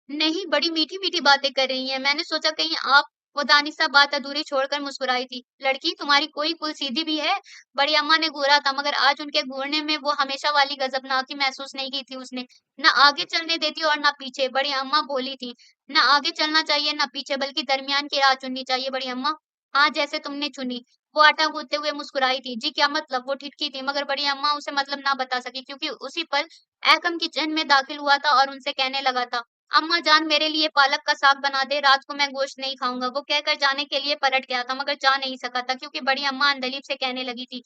नहीं, बड़ी मीठी-मीठी बातें कर रही हैं। मैंने सोचा कहीं आप वो दानिश-सा बात अधूरी छोड़कर मुस्कुराई थी। लड़की तुम्हारी कोई कुल-सीधी भी है? बड़ी अम्मा ने घूरा था, मगर आज उनके घूरने में वो हमेशा वाली गज़बनाकी महसूस नहीं की थी उसने। ना आगे चलने देती और ना पीछे, बड़ी अम्मा बोली थी। ना आगे चलना चाहिए, ना पीछे, बल्कि दरमियान की राह चुननी चाहिए बड़ी अम्मा। हाँ, जैसे तुमने चुनी। वो आटा गूँथते हुए मुस्कुराई थी। जी क्या मतलब? वो ठिठकी थी, मगर बड़ी अम्मा उसे मतलब ना बता सकी, क्योंकि उसी पल ऐकम किचन में दाखिल हुआ था और उनसे कहने लगा था, अम्मा जान मेरे लिए पालक का साग बना दे, रात को मैं गोश्त नहीं खाऊंगा। वो कहकर जाने के लिए पलट गया था, मगर जा नहीं सका था, क्योंकि बड़ी अम्मा अंदलीब से कहने लगी थी,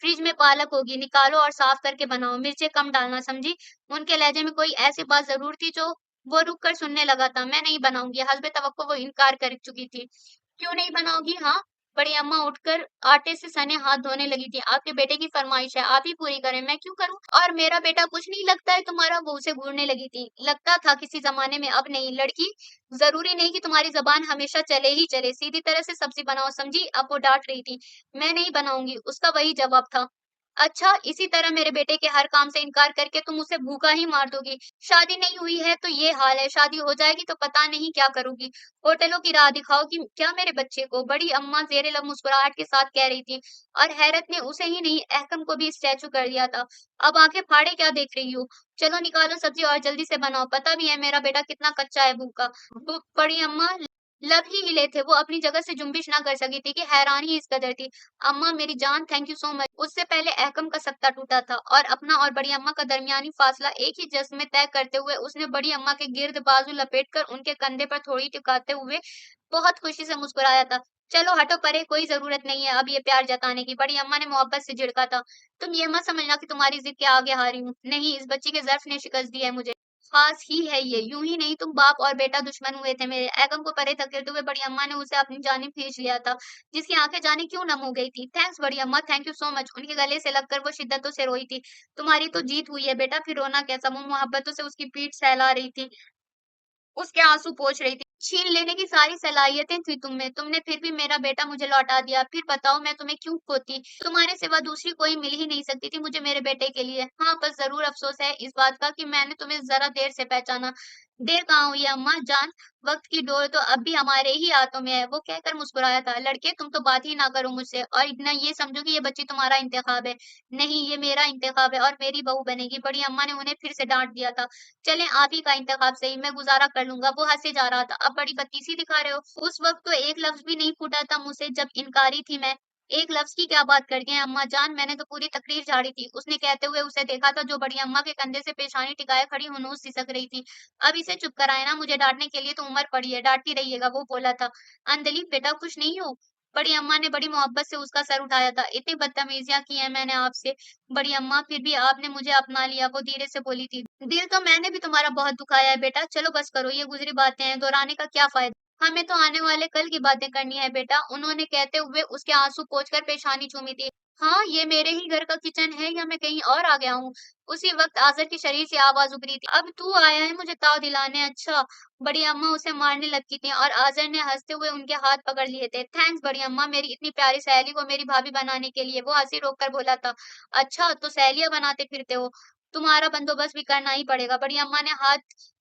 फ्रिज में पालक होगी, निकालो और साफ करके बनाओ, मिर्चें कम डालना, समझी? उनके लहजे में कोई ऐसी बात जरूर थी जो वो रुक कर सुनने लगा था। मैं नहीं बनाऊंगी, हस्बे तवक्को वो इनकार कर चुकी थी। क्यों नहीं बनाओगी? हाँ, बड़ी अम्मा उठकर आटे से सने हाथ धोने लगी थी। आपके बेटे की फरमाइश है, आप ही पूरी करें, मैं क्यों करूं? और मेरा बेटा कुछ नहीं लगता है तुम्हारा? वो उसे घूरने लगी थी। लगता था किसी जमाने में, अब नहीं। लड़की, जरूरी नहीं कि तुम्हारी जबान हमेशा चले ही चले, सीधी तरह से सब्जी बनाओ, समझी? अब वो डांट रही थी। मैं नहीं बनाऊंगी, उसका वही जवाब था। अच्छा, इसी तरह मेरे बेटे के हर काम से इनकार करके तुम उसे भूखा ही मार दोगी। शादी नहीं हुई है तो ये हाल है, शादी हो जाएगी तो पता नहीं क्या करोगी। होटलों की राह दिखाओ कि क्या मेरे बच्चे को? बड़ी अम्मा जेरे लब मुस्कुराहट के साथ कह रही थी, और हैरत ने उसे ही नहीं अहकम को भी स्टैचू कर दिया था। अब आंखें फाड़े क्या देख रही हो? चलो निकालो सब्जी और जल्दी से बनाओ, पता भी है मेरा बेटा कितना कच्चा है भूखा। बड़ी अम्मा लब ही हिले थे, वो अपनी जगह से जुम्बिश ना कर सकी थी कि हैरानी इस कदर थी। अम्मा मेरी जान, थैंक यू सो मच। उससे पहले अहकम का सत्ता टूटा था, और अपना और बड़ी अम्मा का दरमियानी फासला एक ही जज्ब में तय करते हुए उसने बड़ी अम्मा के गिर्द बाजू लपेटकर उनके कंधे पर थोड़ी टिकाते हुए बहुत खुशी से मुस्कुराया था। चलो हटो परे, कोई जरूरत नहीं है अब ये प्यार जताने की, बड़ी अम्मा ने मोहब्बत से झिड़का था। तुम ये मत समझना कि तुम्हारी जिद के आगे हारी हूँ, नहीं, इस बच्ची के ज़र्फ ने शिकस्त दी है मुझे। खास ही है ये, यूं ही नहीं तुम बाप और बेटा दुश्मन हुए थे मेरे। ऐगम को परे धकेलते हुए बड़ी अम्मा ने उसे अपनी जानिब खींच लिया था, जिसकी आंखें जाने क्यों नम हो गई थी। थैंक्स बड़ी अम्मा, थैंक यू सो मच। उनके गले से लगकर वो शिद्दतों से रोई थी। तुम्हारी तो जीत हुई है बेटा, फिर रोना कैसा? वो मोहब्बतों से उसकी पीठ सहला रही थी, उसके आंसू पोंछ रही थी। छीन लेने की सारी सलाहियतें थी तुम में, तुमने फिर भी मेरा बेटा मुझे लौटा दिया। फिर बताओ मैं तुम्हें क्यों खोती? तुम्हारे सिवा दूसरी कोई मिल ही नहीं सकती थी मुझे मेरे बेटे के लिए। हाँ, बस जरूर अफसोस है इस बात का कि मैंने तुम्हें जरा देर से पहचाना। देर कहाँ हुई है अम्मा जान, वक्त की डोर तो अब भी हमारे ही हाथों में है। वो कहकर मुस्कुराया था। लड़के तुम तो बात ही ना करो मुझसे, और इतना ये समझो कि ये बच्ची तुम्हारा इंतखाब है। नहीं, ये मेरा इंतखाब है, और मेरी बहू बनेगी। बड़ी अम्मा ने उन्हें फिर से डांट दिया था। चलें आप ही का इंतखाब सही, मैं गुज़ारा कर लूँगा। वो हँसे जा रहा था। अब बड़ी बदतमीज़ी दिखा रहे हो। उस वक़्त तो एक लफ्ज़ भी नहीं फूटा था मुँह से जब इनकारी थी मैं। एक लफ्ज़ की क्या बात करती हैं अम्मा जान, मैंने तो पूरी तकरीर झाड़ी थी। उसने कहते हुए उसे देखा था जो बड़ी अम्मा के कंधे से पेशानी टिकाए खड़ी हुनूस सिसक रही थी। अब इसे चुप कराएँ ना, मुझे डाँटने के लिए तो उम्र पड़ी है, डाँटती रहिएगा, वो बोला था। अंजलि बेटा खुश नहीं हो? बड़ी अम्मा ने बड़ी मोहब्बत से उसका सर उठाया था। इतनी बदतमीज़ियाँ की हैं मैंने आपसे, बड़ी अम्मा, फिर भी आपने मुझे अपना लिया, वो धीरे से बोली थी। दिल तो मैंने भी तुम्हारा बहुत दुखाया है बेटा, चलो बस करो, ये गुज़री बातें हैं, दोहराने का क्या फ़ायदा? हमें तो आने वाले कल की बातें करनी है बेटा, उन्होंने कहते हुए उसके आंसू पोंछकर पेशानी चूमी थी। हाँ, ये मेरे ही घर का किचन है या मैं कहीं और आ गया हूँ? उसी वक्त आज़र के शरीर से आवाज उभरी थी, अब तू आया है मुझे ताव दिलाने, अच्छा। बड़ी अम्मा उसे मारने लगी थी और आज़र ने हंसते हुए उनके हाथ पकड़ लिए थे। थैंक्स बड़ी अम्मा, मेरी इतनी प्यारी सहेली को मेरी भाभी बनाने के लिए। वो हंसी रोककर बोला था, अच्छा तो सहेलियां बनाते फिरते हो, तुम्हारा बंदोबस्त भी करना ही पड़ेगा। बड़ी अम्मा ने हाथ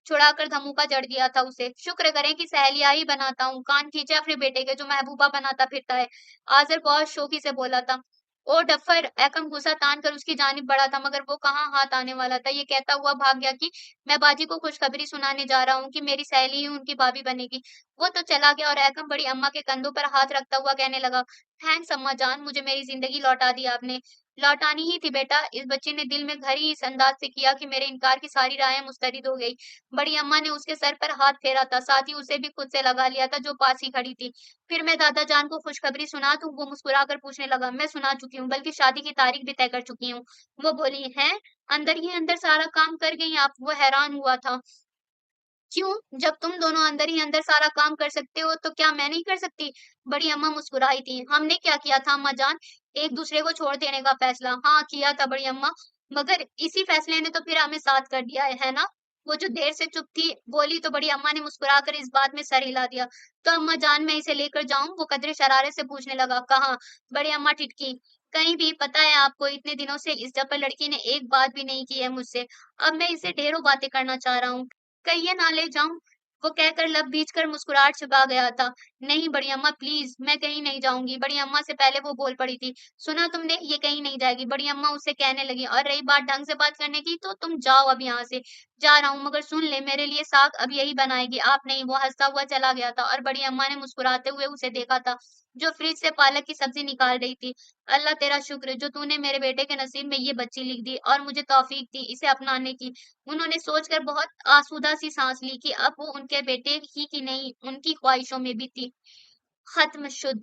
छुड़ाकर धमूका जड़ दिया था उसे। शुक्र करें कि सहेलिया ही बनाता हूँ, कान खींचे अपने बेटे के जो महबूबा बनाता फिरता है। आज़र बहुत शौकी से बोला था। ओ डफ़र! एकम गुस्सा तान कर उसकी जानिब बढ़ा था, मगर वो कहाँ हाथ आने वाला था। ये कहता हुआ भाग गया कि मैं बाजी को खुशखबरी सुनाने जा रहा हूँ कि मेरी सहेली ही उनकी भाभी बनेगी। वो तो चला गया और एकम बड़ी अम्मा के कंधों पर हाथ रखता हुआ कहने लगा, थैंक्स अम्मा जान, मुझे मेरी ज़िंदगी लौटा दी आपने। लौटानी ही थी बेटा, इस बच्चे ने दिल में घर ही इस अंदाज से किया कि मेरे इनकार की सारी राहें मुस्तरद हो गई। बड़ी अम्मा ने उसके सर पर हाथ फेरा था, साथ ही उसे भी खुद से लगा लिया था जो पास ही खड़ी थी। फिर मैं दादा जान को खुशखबरी सुना दूँ? वो मुस्कुराकर पूछने लगा, मैं सुना चुकी हूँ, बल्कि शादी की तारीख भी तय कर चुकी हूँ। वो बोली, हैं? अंदर ही अंदर सारा काम कर गई आप? वो हैरान हुआ था। क्यों? जब तुम दोनों अंदर ही अंदर सारा काम कर सकते हो, तो क्या मैं नहीं कर सकती? बड़ी अम्मा मुस्कुराई थी। हमने क्या किया था अम्मा जान? एक दूसरे को छोड़ देने का फैसला। हाँ, किया था बड़ी अम्मा, मगर इसी फैसले ने तो फिर हमें साथ कर दिया है ना? वो जो देर से चुप थी, बोली तो बड़ी अम्मा ने मुस्कुराकर इस बात में सर हिला दिया। तो अम्मा जान मैं इसे लेकर जाऊँ? वो कदरे शरारत से पूछने लगा। कहाँ? बड़ी अम्मा ठिठकी। कहीं भी, पता है आपको इतने दिनों से इस डब्बल लड़की ने एक बात भी नहीं की है मुझसे। अब मैं इससे ढेरों बातें करना चाह रहा हूँ। कहिए ना ले जाऊँ? वो कहकर लब भींचकर मुस्कुराहट छुपा गया था। नहीं बड़ी अम्मा प्लीज़, मैं कहीं नहीं जाऊँगी। बड़ी अम्मा से पहले वो बोल पड़ी थी। सुना तुमने? ये कहीं नहीं जाएगी। बड़ी अम्मा उससे कहने लगी और रही बात ढंग से बात करने की तो तुम जाओ अब यहाँ से। जा रहा हूँ मगर सुन ले मेरे लिए साग अब यही बनाएगी, आप नहीं। वो हँसता हुआ चला गया था और बड़ी अम्मा ने मुस्कुराते हुए उसे देखा था, जो फ्रिज से पालक की सब्ज़ी निकाल रही थी। अल्लाह तेरा शुक्र जो तूने मेरे बेटे के नसीब में ये बच्ची लिख दी और मुझे तौफ़ीक दी इसे अपनाने की। उन्होंने सोचकर बहुत आसूदा सी सांस ली कि अब वो उनके बेटे ही की नहीं, उनकी ख्वाहिशों में भी थी। खत्म शुद्ध।